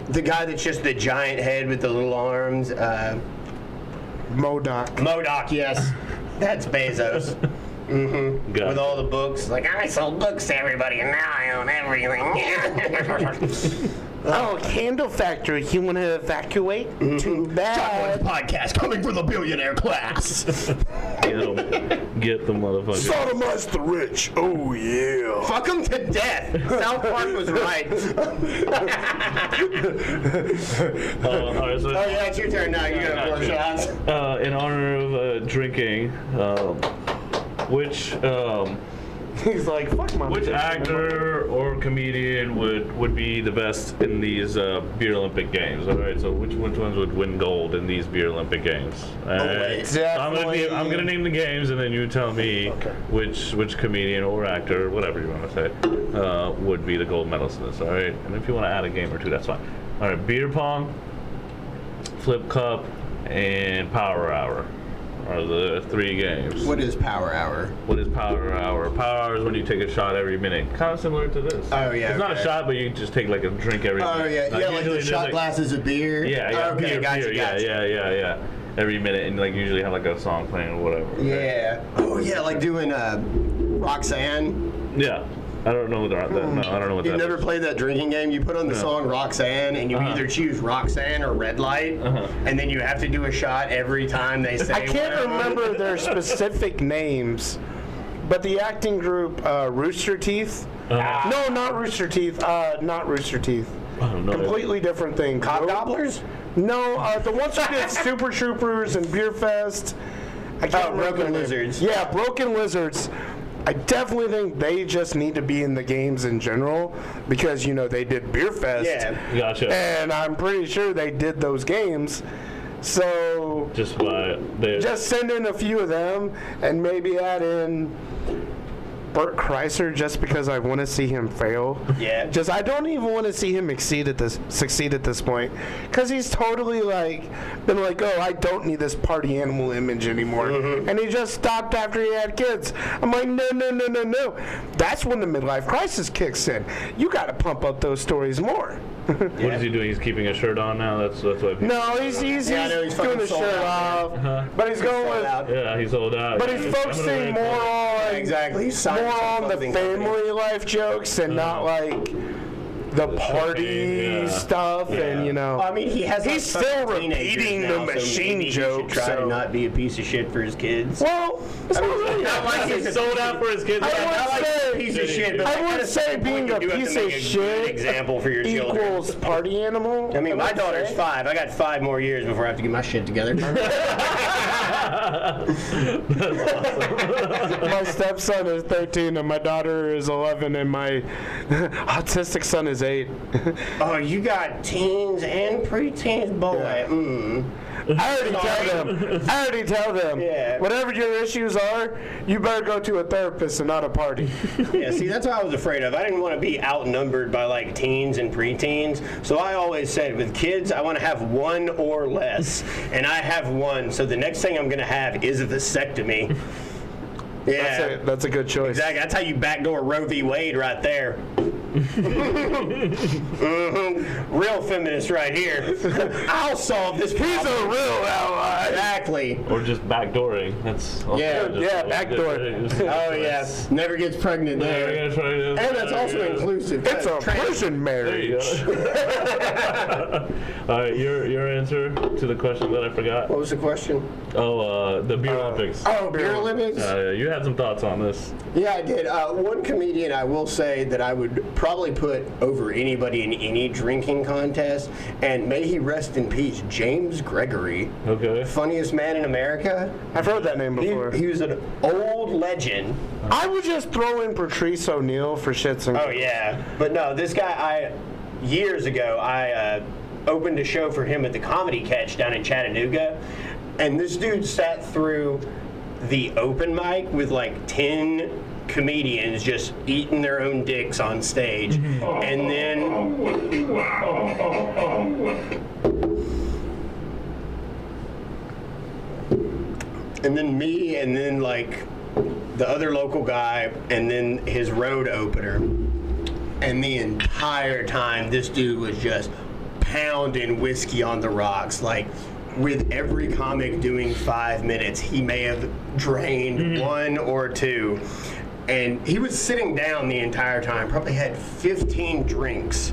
the guy that's just the giant head with the little arms. MODOK. MODOK, yes, that's Bezos. Got With it. all the books, like I sold books to everybody, and now I own everything. Oh, candle factory. You want to evacuate? Too bad. Podcast coming for the billionaire class. Get the motherfucker. Sodomize the rich. Oh, yeah. Fuck them to death. South Park was right. All right, so Oh yeah, it's your turn now. You got 4 shots. in honor of drinking, which He's like, fuck my which actor or comedian would be the best in these beer Olympic games? All right, so which ones would win gold in these beer Olympic games? All right. wait. So I'm gonna name the games, and then you tell me which comedian or actor, whatever you want to say, would be the gold medalist in this. All right, and if you want to add a game or two, that's fine. All right, beer pong, flip cup, and power hour are the 3 games. What is Power Hour? What is power hour? Power hour is when you take a shot every minute. Kind of similar to this. Oh, yeah, It's not a okay. shot, but you just take like a drink every Oh minute. yeah, yeah, like usually the there's, shot glasses of beer. Yeah, Okay, beer, gotcha. yeah. Every minute, and like usually have like a song playing or whatever. right? Yeah. Oh yeah, like doing Roxanne. Yeah. I don't know what that. No, I don't know what You've that never is. played that drinking game? You put on the song Roxanne, and you either choose Roxanne or Red Light, and then you have to do a shot every time they say. I can't whatever. remember their specific names, but the acting group, Rooster Teeth. No, not Rooster Teeth. Not Rooster Teeth. I don't know. Completely different thing. Hobgobblers? No, the ones who did Super Troopers and Beer Fest. I can't remember Broken their name. Lizards. Yeah, Broken Lizards. I definitely think they just need to be in the games in general because, they did Beer Fest. Yeah. Gotcha. And I'm pretty sure they did those games. So Just by they. just send in a few of them and maybe add in Bert Kreischer just because I want to see him fail. Yeah. Just I don't even want to see him succeed at this point, because he's totally been like, oh, I don't need this party animal image anymore, and he just stopped after he had kids. I'm like, no. That's when the midlife crisis kicks in. You got to pump up those stories more. What is he doing? He's keeping a shirt on now. That's what. No, he's Yeah, I know, he's doing fucking the sold shirt out, off, but he's going with. Yeah, he's sold out. But Yeah, he's I'm gonna focusing wait. more on Exactly. He's signed more some on the clothing family company. life jokes and not like the party stuff, and you know, I mean, he's still repeating the machine joke. Try So to not be a piece of shit for his kids. well, it's not really not like He's sold out for his kids. I Not would like say- a piece of shit, but I that would kind of say point being you a do have to piece make of a good shit example for your children. equals party animal. I mean, my would daughter's say. 5. I got 5 more years before I have to get my shit together. My stepson is 13 and my daughter is 11 and my autistic son is 8. Oh, you got teens and preteens, boy. Yeah. I already tell them. Yeah. Whatever your issues are, you better go to a therapist and not a party. Yeah, see, that's what I was afraid of. I didn't want to be outnumbered by like teens and preteens. So I always said with kids, I want to have 1 or less. And I have 1. So the next thing I'm going to have is a vasectomy. Yeah. That's a good choice. Exactly. That's how you backdoor Roe v. Wade right there. Real feminist right here. I'll solve this problem. He's a real ally. Exactly. Or just backdooring. That's also Yeah, just yeah, a backdoor. different- Oh, yeah. Never gets pregnant Yeah, there. we're gonna try this. And that's also inclusive. It's a Persian There you marriage. go. All right, your answer to the question that I forgot. What was the question? Oh, the Beer Olympics. Oh, Beer Olympics? You had some thoughts on this. Yeah, I did. One comedian I will say that I would probably put over anybody in any drinking contest, and may he rest in peace, James Gregory. Okay. Funniest man in America. I've heard that name before. He was an old legend. I would just throw in Patrice O'Neal for shits and Oh, yeah. But no, this guy, years ago, I opened a show for him at the Comedy Catch down in Chattanooga, and this dude sat through the open mic with like 10 comedians just eating their own dicks on stage. And then me, and then like the other local guy, and then his road opener. And the entire time this dude was just pounding whiskey on the rocks. Like, with every comic doing 5 minutes, he may have drained 1 or 2. And he was sitting down the entire time, probably had 15 drinks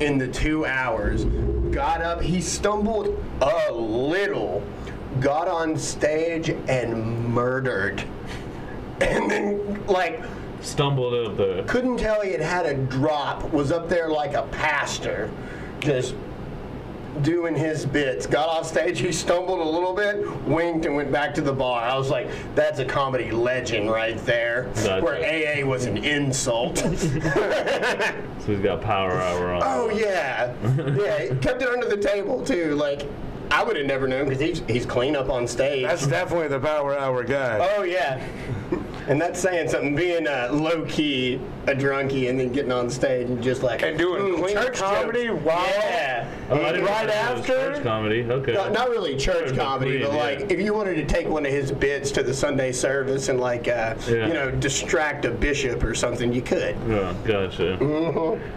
in the 2 hours. Got up, he stumbled a little, got on stage and murdered. And then, like, Stumbled up there. couldn't tell he had a drop, was up there like a pastor, just doing his bits. Got off stage, he stumbled a little bit, winked, and went back to the bar. I was like, that's a comedy legend right there, Gotcha. where AA was an insult. So he's got power hour on. Oh, yeah. Yeah, he kept it under the table, too. Like, I would have never known, because he's clean up on stage. That's definitely the power hour guy. Oh, yeah. And that's saying something, being low-key a drunkie and then getting on stage and just like... And doing clean church comedy jokes. while- Yeah. Oh, I didn't right know it was after? church comedy. Okay. Not really church comedy, but Yeah. like if you wanted to take one of his bits to the Sunday service and like, distract a bishop or something, you could. Oh, gotcha.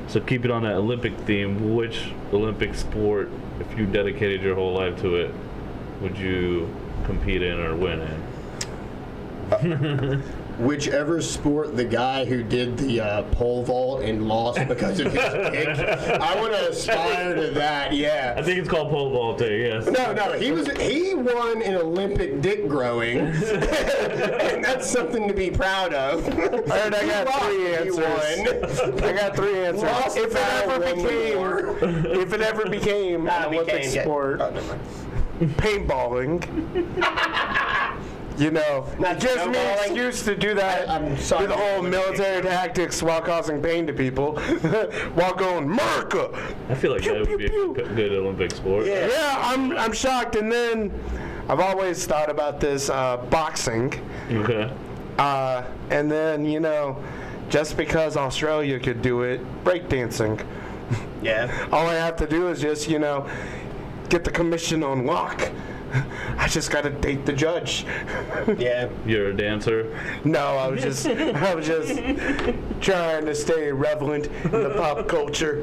So keep it on that Olympic theme. Which Olympic sport, if you dedicated your whole life to it, would you compete in or win in? Whichever sport the guy who did the pole vault and lost because of his dick, I want to aspire to that. I Yeah. think it's called pole vaulting. Yes. No, he won an Olympic dick growing, and that's something to be proud of. All right, I got 3 answers. I got 3 answers. Lost If battle, won the war. it ever became an Olympic sport, Oh, never mind. paintballing. You know, Not it gives me an snowballing? excuse to do that, I'm sorry. do the whole military tactics while causing pain to people, while going, America! I feel like Pew, that would be pew, a pew. good Olympic sport. Yeah. Yeah, I'm shocked. And then I've always thought about this boxing. Okay. And then, just because Australia could do it, breakdancing. Yeah. All I have to do is just, get the commission on lock I just got to date the judge. Yeah. You're a dancer. No, I was just trying to stay relevant in the pop culture.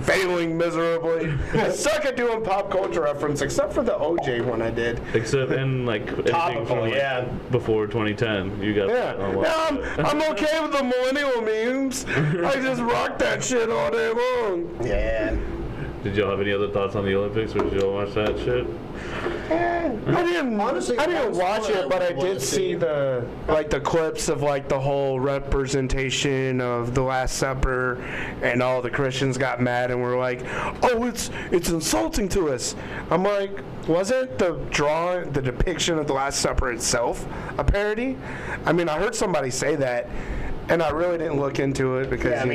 Failing miserably. I suck at doing pop culture reference, except for the OJ one I did. Except in like anything Topical, from, like, yeah. before 2010. You got Yeah, a lot. yeah, I'm okay with the millennial memes. I just rock that shit all day long. Yeah. Did y'all have any other thoughts on the Olympics, or did y'all watch that shit? I didn't Honestly, I didn't watch it, but I wanna did see the clips of like the whole representation of the Last Supper, and all the Christians got mad and were like, "Oh, it's insulting to us." I'm like, wasn't the depiction of the Last Supper itself a parody? I mean, I heard somebody say that. And I really didn't look into it because, I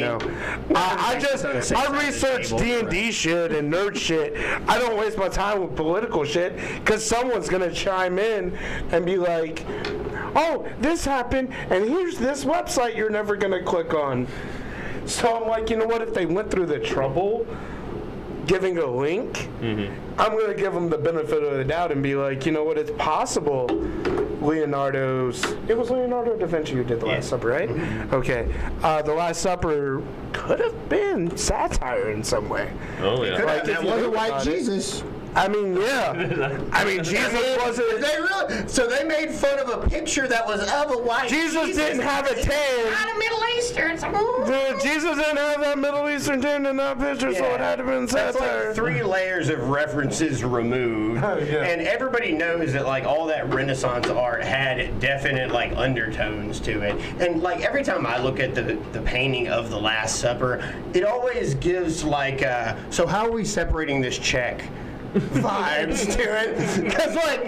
research D&D shit and nerd shit. I don't waste my time with political shit because someone's going to chime in and be like, oh, this happened, and here's this website you're never going to click on. So I'm like, you know what, if they went through the trouble giving a link, I'm going to give them the benefit of the doubt and be like, you know what, it's possible. It was Leonardo da Vinci who did The Last Supper, right? Okay. The Last Supper could have been satire in some way. Oh yeah. Like, That if you wasn't think white about it. Jesus. I mean, yeah. I mean, Jesus wasn't. So they made fun of a picture that was of a white Jesus didn't have a tan. Not a Middle Eastern. Jesus didn't have that Middle Eastern tan in that picture, so it had to have been That's satire. like 3 layers of references removed. And everybody knows that like all that Renaissance art had definite like undertones to it. And like every time I look at the painting of the Last Supper, it always gives like, so how are we separating this check? Vibes to it, because like,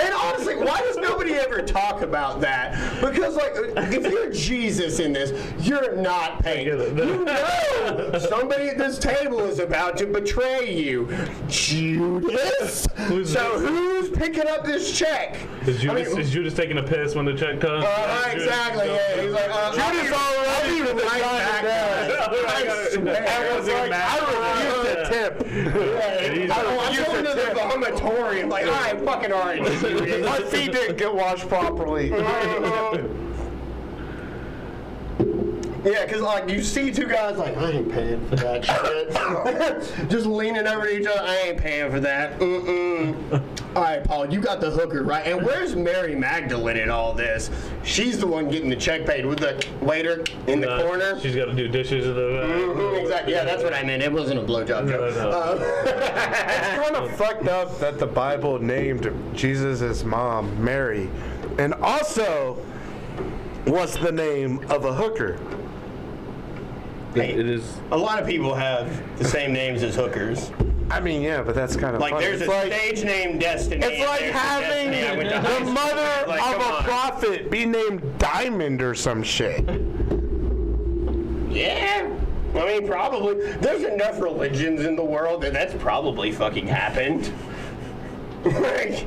and honestly, why does nobody ever talk about that? Because like, if you're Jesus in this, you're not paying. You know somebody at this table is about to betray you, Judas. Who's picking up this check? Is Judas taking a piss when the check comes? Exactly. Yeah, he's like, Judas already was right back I refuse to tip. I'm going to the vomitorium, like, I fucking orange. My feet didn't get washed properly. Yeah, because like you see 2 guys like, I ain't paying for that shit. Just leaning over to each other, I ain't paying for that. All right, Paul, you got the hooker, right? And where's Mary Magdalene in all this? She's the one getting the check paid with the waiter in the corner. She's got to do dishes in the Exactly. Yeah, that's what I meant. It wasn't a blowjob joke. It's kind of fucked up that the Bible named Jesus' mom Mary, and also was the name of a hooker. It is. A lot of people have the same names as hookers. I mean, yeah, but that's kind of Like, funny. there's It's a like, stage named Destiny. it's like having the mother Like, of come a on. prophet be named Diamond or some shit. Yeah. I mean, probably. There's enough religions in the world that that's probably fucking happened. Like,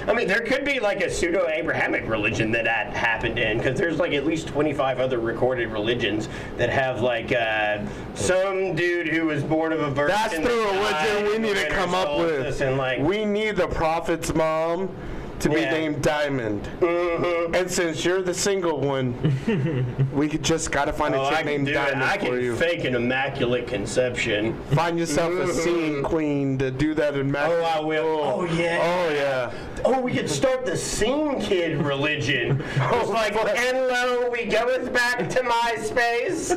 I mean, there could be like a pseudo-Abrahamic religion that happened in, because there's like at least 25 other recorded religions that have like some dude who was born of a virgin. That's the religion we need to come up with. And like, We need the prophet's mom to be named Diamond. And since you're the single one, we just gotta find a chick named Diamond I for you. can fake an immaculate conception. Find yourself a scene queen to do that immaculate. Oh, I will. Oh, yeah. Oh, yeah. Oh, we could start the Scene Kid religion. It's like, hello, we goeth back to MySpace.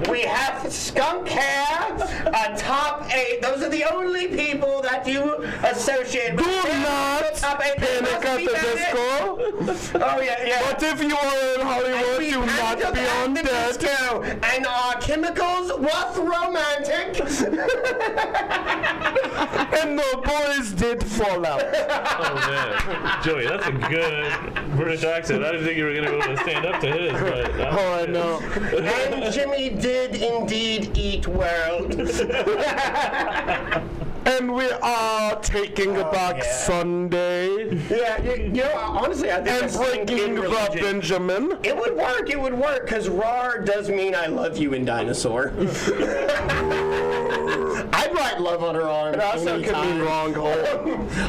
We have skunk hair, a top 8. Those are the only people that you associate with. Do not Top 8. panic at the disco. Oh, yeah. But if you are in Hollywood, do not be on dead. Disco. And our chemicals was romantic. And the boys did fall out. Oh man, Joey, that's a good British accent. I didn't think you were gonna be able to stand up to his, but Oh, I know. And Jimmy did indeed eat world. And we are taking back Sunday Yeah, you know, honestly, I think and a Scene Kid breaking the religion, Benjamin. it would work, because RAR does mean I love you in dinosaur. I'd write love on her arm. It also could be wrong hole.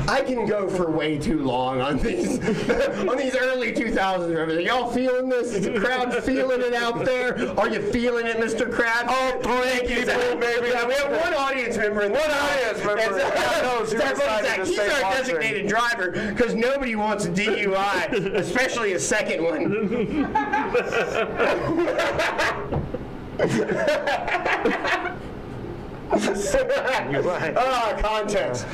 I can go for way too long on these early 2000s. Are y'all feeling this? Is the crowd feeling it out there? Are you feeling it, Mr. Crowd? All three people, maybe. Yeah, we have one audience member. One audience member. God knows who decided to He's stay our watching. designated driver because nobody wants a DUI, especially a second one. Context.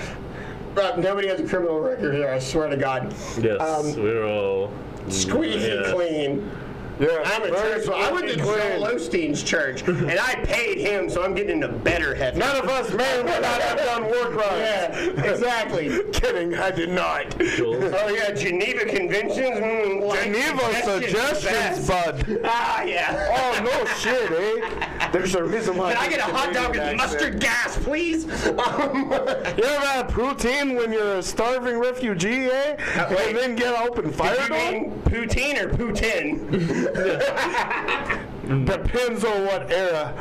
Nobody has a criminal record here, I swear to God. Yes, we're all Squeaky clean. Yeah, I'm a church. I went to Joel Osteen's church, and I paid him, so I'm getting into better heaven. None of us men would not have done war crimes. Yeah, exactly. Kidding, I did not. Oh yeah, Geneva Conventions. Geneva suggestions, bud. Ah yeah. Oh, no shit, eh? There's a reason why. Can I get a hot dog with mustard gas, please? You ever had poutine when you're a starving refugee, eh? And then get open fire Did you on? mean poutine or Putin? Depends on what era.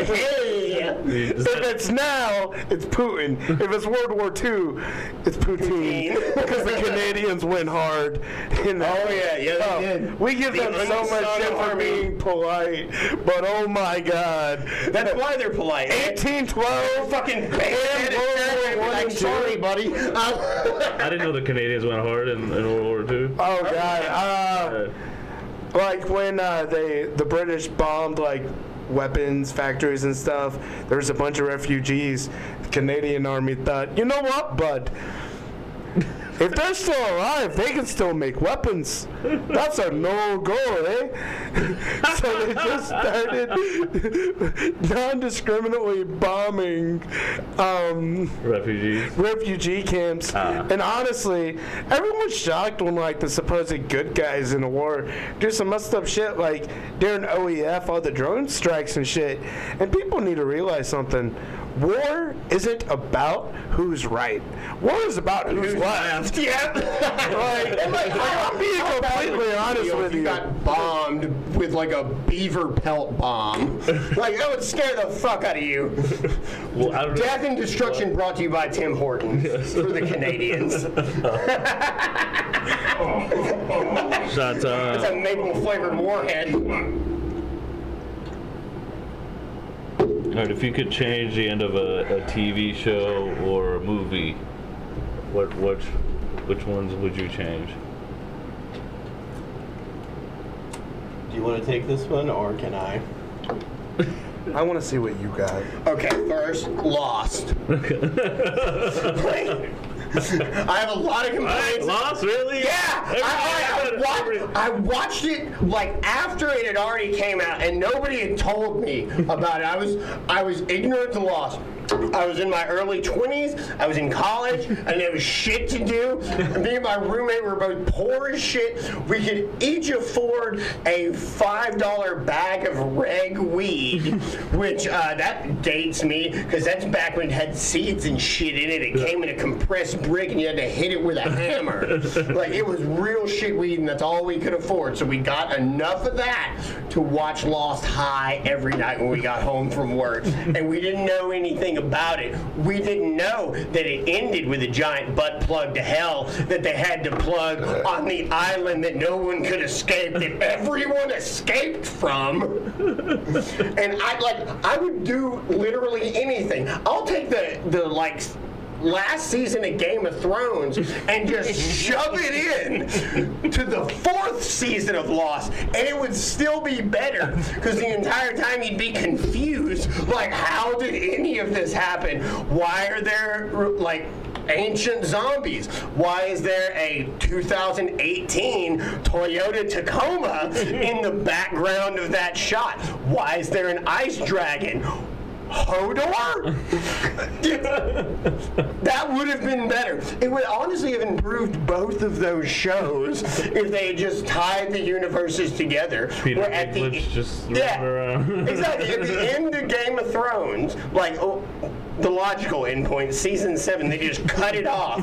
Hey. If it's now, it's Putin. If it's World War II, it's Poutine. Because the Canadians went hard. In that. Oh yeah, they did. We give them so much unsung shit for army. being polite, but oh my god. That's why they're polite. 1812, Fucking and World War I like, and sorry, II. buddy. I didn't know the Canadians went hard in World War II. Oh god. Like when the British bombed like weapons factories and stuff, there was a bunch of refugees. The Canadian Army thought, you know what, bud? If they're still alive, they can still make weapons. That's a no-go, eh? So they just started non-discriminately bombing refugee camps. And honestly, everyone's shocked when like the supposed good guys in the war do some messed up shit like during OEF, all the drone strikes and shit. And people need to realize something. War isn't about who's right. War is about who's left. Yeah. I'm being completely honest with you. You got bombed with like a beaver pelt bomb. Like that would scare the fuck out of you. Well, I don't know. Death and Destruction brought to you by Tim Hortons for the Canadians. Shots It's a maple flavored warhead. All right, if you could change the end of a TV show or a movie, which ones would you change? Do you want to take this one or can I? I want to see what you got. Okay, first, Lost. I have a lot of complaints. Lost, really? Yeah, I watched it like after it had already came out, and nobody had told me about it. I was ignorant to Lost. I was in my early 20s. I was in college, and there was shit to do. Me and my roommate were both poor as shit. We could each afford a $5 bag of reg weed, which that dates me because that's back when it had seeds and shit in it. It came in a compressed brick, and you had to hit it with a hammer. Like it was real shit weed, and that's all we could afford. So we got enough of that to watch Lost high every night when we got home from work, and we didn't know anything about it. We didn't know that it ended with a giant butt plug to hell that they had to plug on the island that no one could escape, that everyone escaped from. And I would do literally anything. I'll take the like last season of Game of Thrones and just shove it in to the 4th season of Lost, and it would still be better because the entire time you'd be confused, like how did any of this happen? Why are there like ancient zombies? Why is there a 2018 Toyota Tacoma in the background of that shot? Why is there an ice dragon? Hodor? That would have been better. It would honestly have improved both of those shows if they had just tied the universes together. Peter Where at Dinklage just running around. Exactly. At the end of Game of Thrones, like the logical endpoint, season 7, they just cut it off,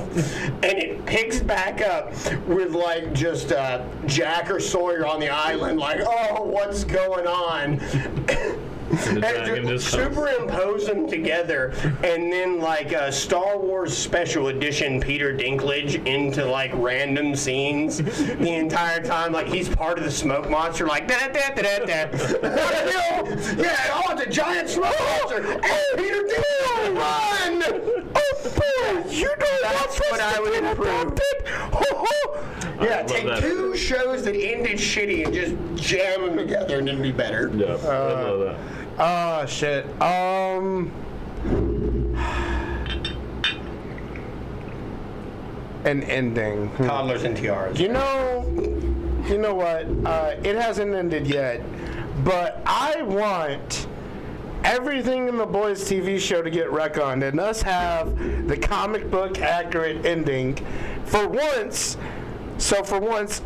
and it picks back up with like just Jack or Sawyer on the island, like, oh, what's going on? And the dragon just comes. Superimpose them together, and then like a Star Wars Special Edition Peter Dinklage into like random scenes the entire time. Like he's part of the smoke monster. Like da da da da da. Yeah, oh, it's a giant smoke monster. And Peter Dinklage, run! Oh boy, you know that's what I would improve. Yeah, take that. 2 shows that ended shitty and just jam them together and it'd be better. Yeah, I love that. Shit. An ending. Toddlers and tiaras. You know what? It hasn't ended yet, but I want everything in the Boys TV show to get retconned and us have the comic book accurate ending for once. So for once,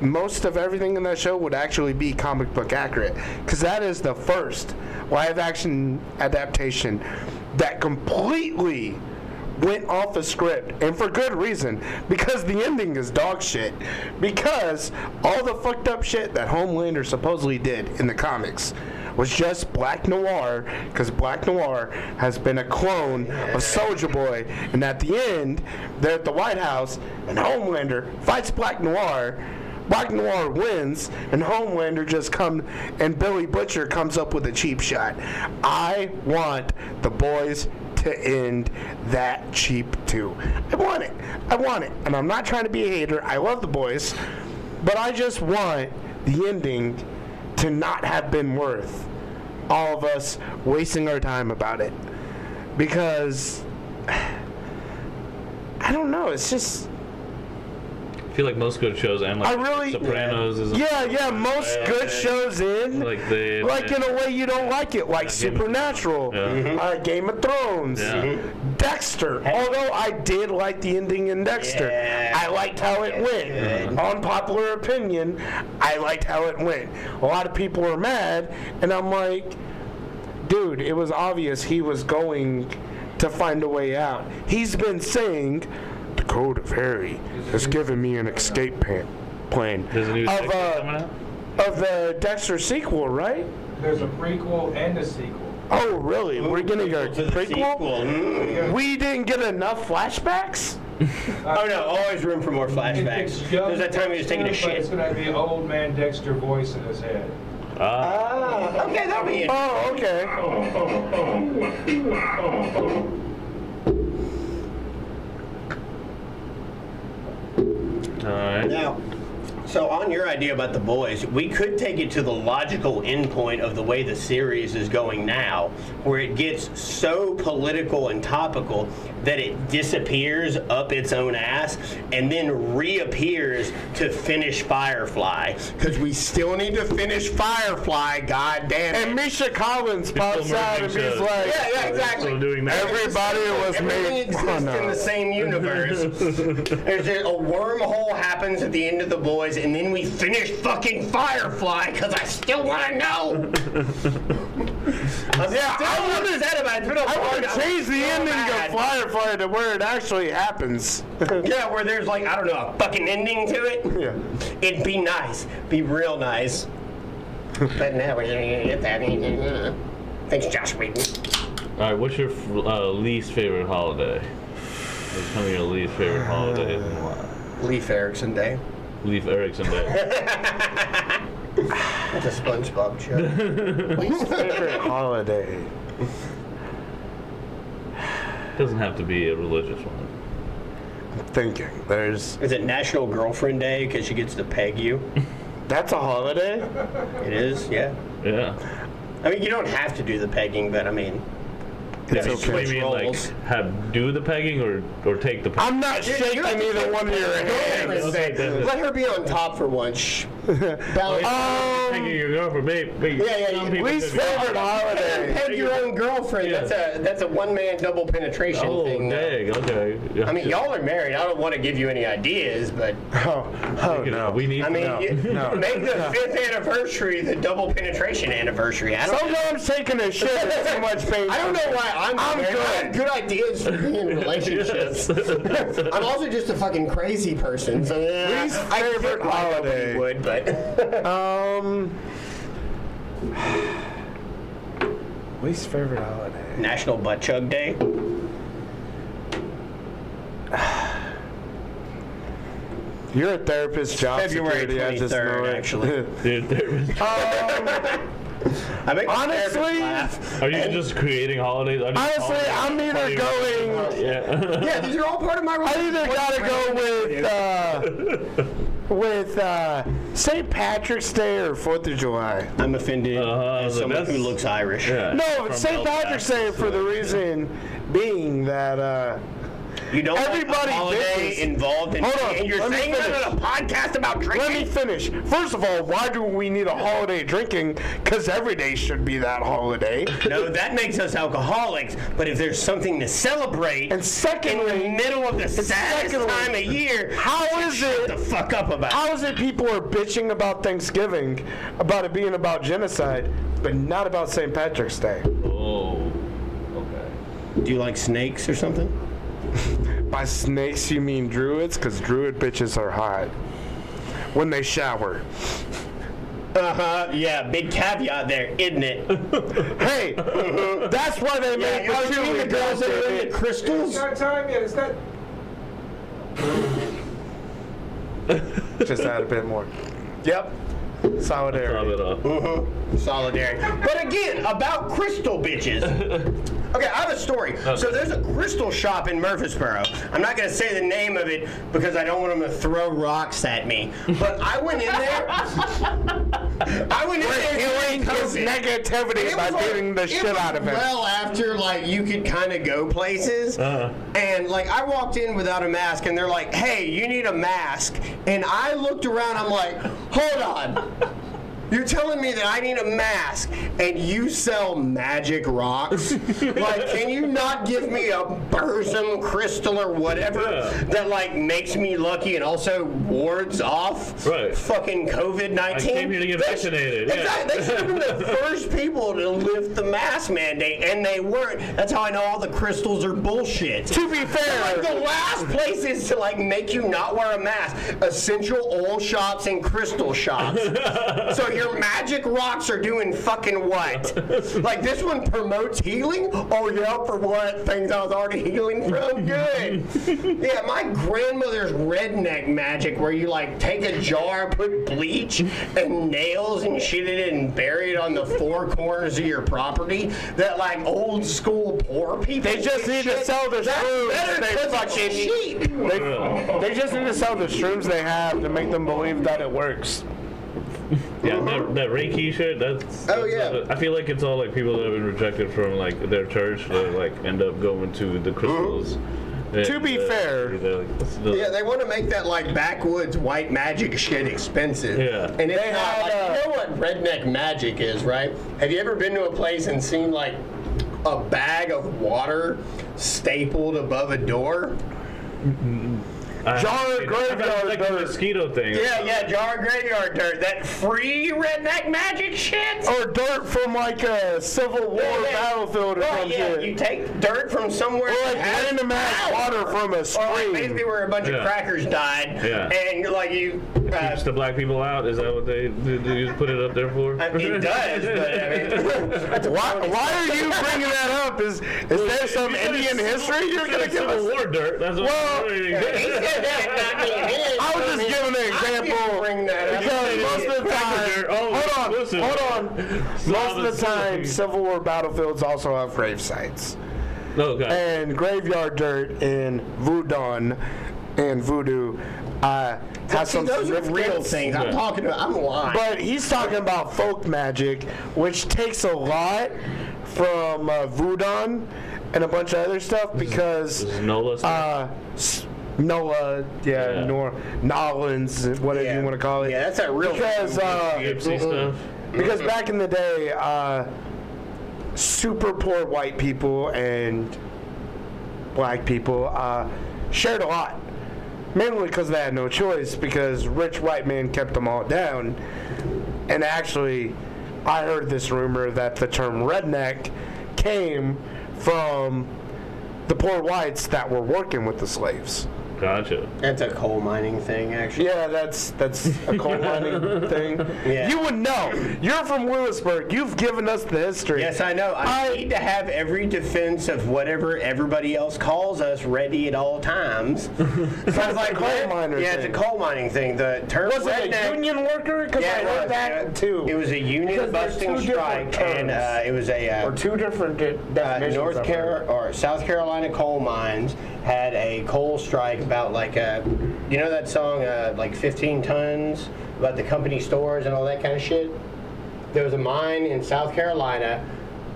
most of everything in that show would actually be comic book accurate, because that is the first live action adaptation that completely went off the script, and for good reason, because the ending is dog shit. Because all the fucked up shit that Homelander supposedly did in the comics was just Black Noir, because Black Noir has been a clone of Soulja Boy, and at the end, they're at the White House, and Homelander fights Black Noir. Black Noir wins, and Homelander just and Billy Butcher comes up with a cheap shot. I want the Boys to end that cheap too. I want it, and I'm not trying to be a hater. I love the Boys, but I just want the ending to not have been worth all of us wasting our time about it, because I don't know, it's just, I feel like most good shows end like Sopranos is most good shows end like in a way you don't like it, like Supernatural, Game of Thrones, Dexter. Although I did like the ending in Dexter, I liked how it went. Unpopular opinion, I liked how it went. A lot of people were mad, and I'm like, dude, it was obvious he was going to find a way out. He's been saying, the Code of Harry has given me an escape plan There's a new Dexter coming out? of the Dexter sequel, right? There's a prequel and a sequel. Oh, really? We're getting a To the prequel? sequel. We didn't get enough flashbacks? Oh no, always room for more flashbacks. There's that time he was taking a But shit. it's gonna be old man Dexter voice in his head. Okay, that'll be it. Oh, okay. Alright. Now, so on your idea about the Boys, we could take it to the logical endpoint of the way the series is going now, where it gets so political and topical that it disappears up its own ass and then reappears to finish Firefly. Because we still need to finish Firefly, god damn it. And Misha Collins pops out and he's like, Yeah, exactly. So doing that. everybody was Everything made exists fun in the of. same universe. There's a wormhole happens at the end of the Boys, and then we finish fucking Firefly because I still want to know. I'm still upset about it. It's been a I long want to time. change the So ending mad. of Firefly to where it actually happens. Yeah, where there's like, I don't know, a fucking ending to it. Yeah. It'd be nice. Be real nice. But now we're going to get that. Thanks, Josh Whedon. Alright, what's your least favorite holiday? What's some of your least favorite holidays and why? Leif Erikson Day. Leif Erikson Day. That's a SpongeBob joke. Least favorite holiday. Doesn't have to be a religious one. I'm thinking. There's. Is it National Girlfriend Day because she gets to peg you? That's a holiday? It is, yeah. Yeah. I mean, you don't have to do the pegging, but I mean, It's Yeah, okay. switch You mean roles. like do the pegging or take the pegging? I'm not shaking either one of your hands. Let her be on top for once. Shh. Balance. Pegging your girlfriend, babe. Yeah, some you- people Least do that. favorite holiday. Peg your own girlfriend. Yeah. That's a one-man double penetration Oh, thing. dang, okay. I mean, y'all are married. I don't want to give you any ideas, but Oh no. We need I mean, to know. No. make the 5th anniversary the double penetration anniversary. I don't. Sometimes taking a shit is too much pain. I don't know why I'm married. good. I have good ideas for being in relationships. I'm also just a fucking crazy person. So yeah, Least I favorite get why nobody holiday. would, but Least favorite holiday. National Butt Chug Day. You're a therapist, job February security. I just know 23rd, it. actually. Dude, I make my Honestly- therapist laugh. are you just creating holidays? Are you just Honestly, I'm either going. Yeah. Yeah, these are all part of my. I either gotta go with St. Patrick's Day or 4th of July. I'm offended as so someone who that's- looks Irish. Yeah. No, From it's St. Belfast. Patrick's Day for the reason being that You don't Everybody want a holiday bitches. involved in Hold on, and you're let me saying that finish. on a podcast about let me drinking? finish. First of all, why do we need a holiday drinking? Because every day should be that holiday. No, that makes us alcoholics. But if there's something to celebrate And in secondly, the middle of the saddest secondly, time of year, how is shut the it? fuck up about it. How is it people are bitching about Thanksgiving, about it being about genocide, but not about St. Patrick's Day? Oh. Okay. Do you like snakes or something? By snakes, you mean druids? Because druid bitches are hot when they shower. Yeah, big caveat there, isn't it? Hey, that's why they Yeah, make you mean the girls that are into crystals? It's not time yet. It's not. Just add a bit more. Yep. Top Solidarity. it up. Solidarity. But again, about crystal bitches. Okay, I have a story. So there's a crystal shop in Murfreesboro. I'm not going to say the name of it because I don't want them to throw rocks at me. But I went in there. Healing his during COVID. negativity by beating the shit out of him. Well, after like you could kind of go places, and like I walked in without a mask, and they're like, "Hey, you need a mask," and I looked around. I'm like, "Hold on." You're telling me that I need a mask and you sell magic rocks? Like, can you not give me a bursum crystal or whatever that like makes me lucky and also wards off fucking COVID-19? I came here to get vaccinated. Exactly. They should have been the first people to lift the mask mandate, and they weren't. That's how I know all the crystals are bullshit. To be fair, Like the last places to like make you not wear a mask: essential oil shops and crystal shops. So your magic rocks are doing fucking what? Like this one promotes healing? Oh yeah, for what? Things I was already healing from? Good. Yeah, my grandmother's redneck magic where you like take a jar, put bleach and nails and shit in it and bury it on the four corners of your property. That like old school poor people. they just need to sell the shrooms. They fucking cheap. They just need to sell the shrooms they have to make them believe that it works. Yeah, that Reiki shit, that's Oh, yeah. I feel like it's all like people that have been rejected from like their church that like end up going to the crystals. To be fair- Yeah, they want to make that like backwoods white magic shit expensive. Yeah. And it's They not had, like, you know what redneck magic is, right? Have you ever been to a place and seen like a bag of water stapled above a door? Jar of graveyard like the dirt. mosquito thing. Yeah, jar of graveyard dirt. That free redneck magic shit? Or dirt from like a Civil War battlefield or Right, some yeah, shit. you take dirt from somewhere. Or like that has random ass power. water from a Or like stream. basically where a bunch of Yeah. crackers died. Yeah. And you're like you. Keeps the black people out. Is that what they do? You put it up there for? It does, but I mean, Why are you bringing that up? Is there some Indian history you're gonna give Civil us? War dirt. That's what Well, I'm he said that, not me. I was just giving an example Bring that up. because most of the time, dirt. Oh, listen. hold on. Most of the time, Stop. Civil War battlefields also have grave sites. Okay. And graveyard dirt in voodoo and voodoo has See, some those are real significance. things. I'm talking about. I'm lying. But he's talking about folk magic, which takes a lot from voodoo and a bunch of other stuff because This is NOLA stuff? Noah, Yeah. Nolans, whatever Yeah. you want to call it. Yeah, that's a real. Because Gypsy stuff. because back in the day, super poor white people and black people shared a lot. Mainly because they had no choice, because rich white men kept them all down. And actually, I heard this rumor that the term redneck came from the poor whites that were working with the slaves. Gotcha. That's a coal mining thing, actually. Yeah, that's a coal mining thing. Yeah. You would know. You're from Lewisburg. You've given us the history. Yes, I know. I need to have every defense of whatever everybody else calls us ready at all times. Sounds like coal miner. Yeah, it's a coal mining thing. The term Was it a redneck- union worker? Because Yeah, I it heard was, that yeah. too. It was a union Because there's busting two different strike, and terms. it was a or two different definitions. North I've heard. Carolina or South Carolina coal mines had a coal strike about like you know that song like 15 tons about the company stores and all that kind of shit. There was a mine in South Carolina.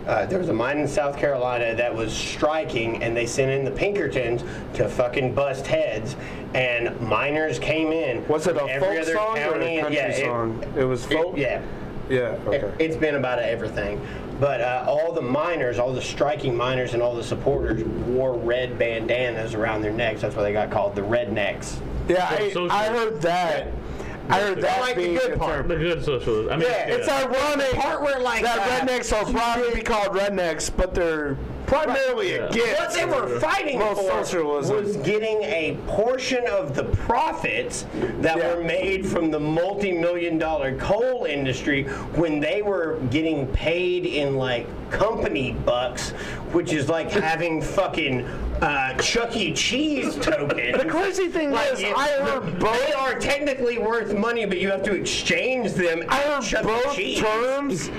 That was striking, and they sent in the Pinkertons to fucking bust heads. And miners came in. Was it a from every folk other song or county. a country Yeah, song? It was folk? Yeah. Yeah, okay. It's been about everything. But all the miners, all the striking miners and all the supporters wore red bandanas around their necks. That's why they got called the rednecks. Yeah, Social- I heard that. I heard that like the being good the part. term. The good socialist. I mean, Yeah, It's ironic part where like that rednecks are proud to be called rednecks, but they're primarily Yeah. against. what they were fighting most for socialism. was getting a portion of the profits that Yeah. were made from the multi-million-dollar coal industry when they were getting paid in like company bucks, which is like having fucking Chuck E. Cheese tokens. The crazy thing is, I heard both. They are technically worth money, but you have to exchange them. I at heard Chuck E. both Cheese. terms.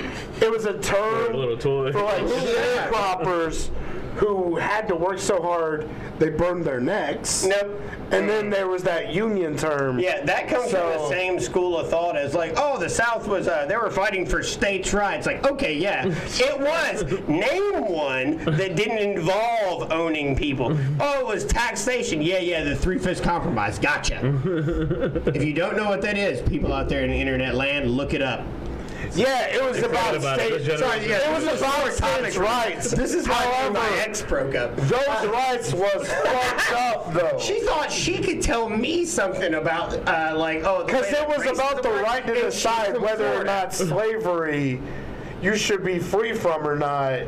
It was a term a little toy. for like sharecroppers who had to work so hard they burned their necks. Nope. And then there was that union term. Yeah, that comes from the So- same school of thought as like, oh, the South was, they were fighting for states' rights. Like, okay, yeah, it was. Name one that didn't involve owning people. Oh, it was taxation. Yeah, the Three-Fifths Compromise. Gotcha. If you don't know what that is, people out there in the internet land, look it up. Yeah, it was about about it. states. This generation- It was about states' rights. This is why However, my ex broke up. those rights was fucked up though. She thought she could tell me something about, like, oh, Because it was about the right to and she's decide from whether or Florida. not slavery you should be free from or not.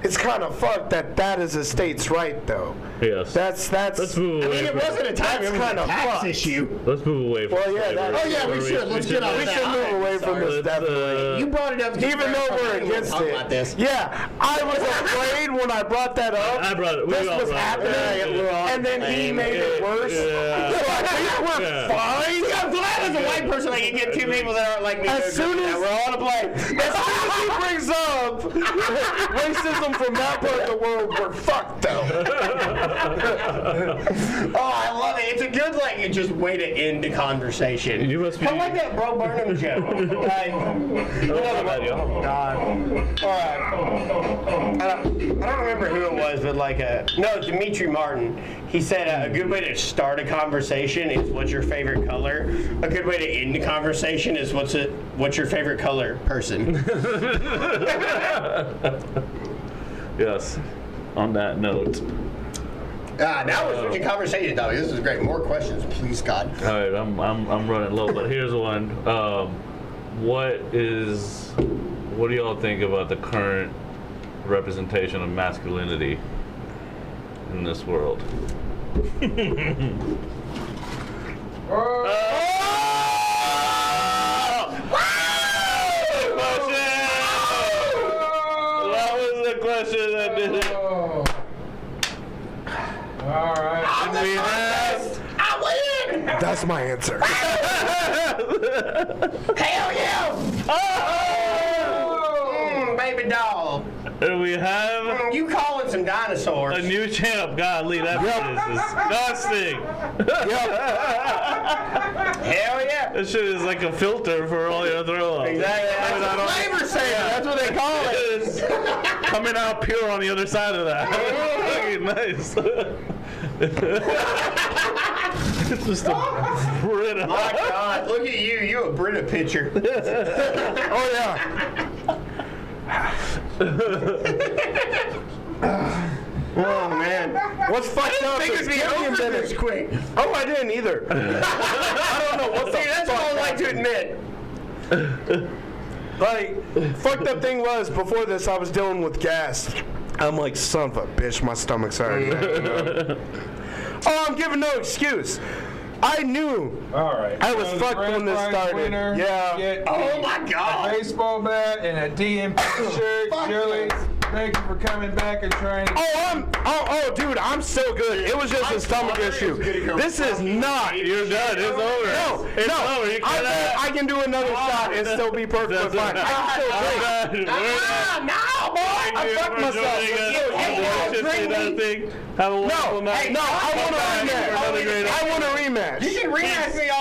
It's kind of fucked that is a state's right though. Yes. That's Let's move I away. mean, it from wasn't a time, it was kinda a tax fucked. issue. Let's move away from Well, yeah, slavery. that- Oh, yeah, we should. Let's get on We that. should move away from this definitely. You brought it up. Even though we're against talk it. about this. Yeah, I was afraid when I brought that up. I brought it. We This all was brought it. happening, Yeah. and then he made it worse. Yeah. So I think we're Yeah. fine. I'm glad as a white person I can get two people that aren't like me. As soon as we're all to blame. As soon as he brings up racism from that part of the world, we're fucked though. Oh, I love it. It's a good like just way to end the conversation. You must be- I like that Bro Burnham joke. Oh God. All right. I don't remember who it was, but like Dimitri Martin. He said a good way to start a conversation is what's your favorite color. A good way to end a conversation is what's your favorite color person. Yes. On that note. Now we're switching conversation, Tommy. This is great. More questions, please, God. All right, I'm running low, but here's one. What do y'all think about the current representation of masculinity in this world? That was the question that did it. Oh. All right. I win! That's my answer. Hell yeah! Oh. Baby doll. And we have You calling some dinosaurs. a new champ. Golly, that is disgusting. Hell yeah. This shit is like a filter for all your throw up. Exactly. That's a flavor saver. That's what they call it. It's coming out pure on the other side of that. Fucking nice. It's just a Brita. My God, look at you. You a Brita pitcher. Oh yeah. Oh, man. What's fucked up Fingers is be Killian over did this it. quick. Oh, I didn't either. I don't know what the See, that's fuck all I like to admit. Like, fucked up thing was, before this, I was dealing with gas. I'm like, son of a bitch, my stomach's hurting. Oh, I'm giving no excuse. I knew All right. I was So the fucked when grand this prize started. winner, Yeah. get Oh my a God! baseball bat and a DNP shirt. Fuck Joey, yes. thank you for coming back and trying to. Dude, I'm so good. It was just a stomach issue. This is not. You're done. It's over. No, It's over. You I can do another shot and still be perfectly That's fine. it. I can still drink. No, boy! I fucked myself. Have a wonderful No, night. I want a Come back for another great rematch. I want a rematch. You can rematch me all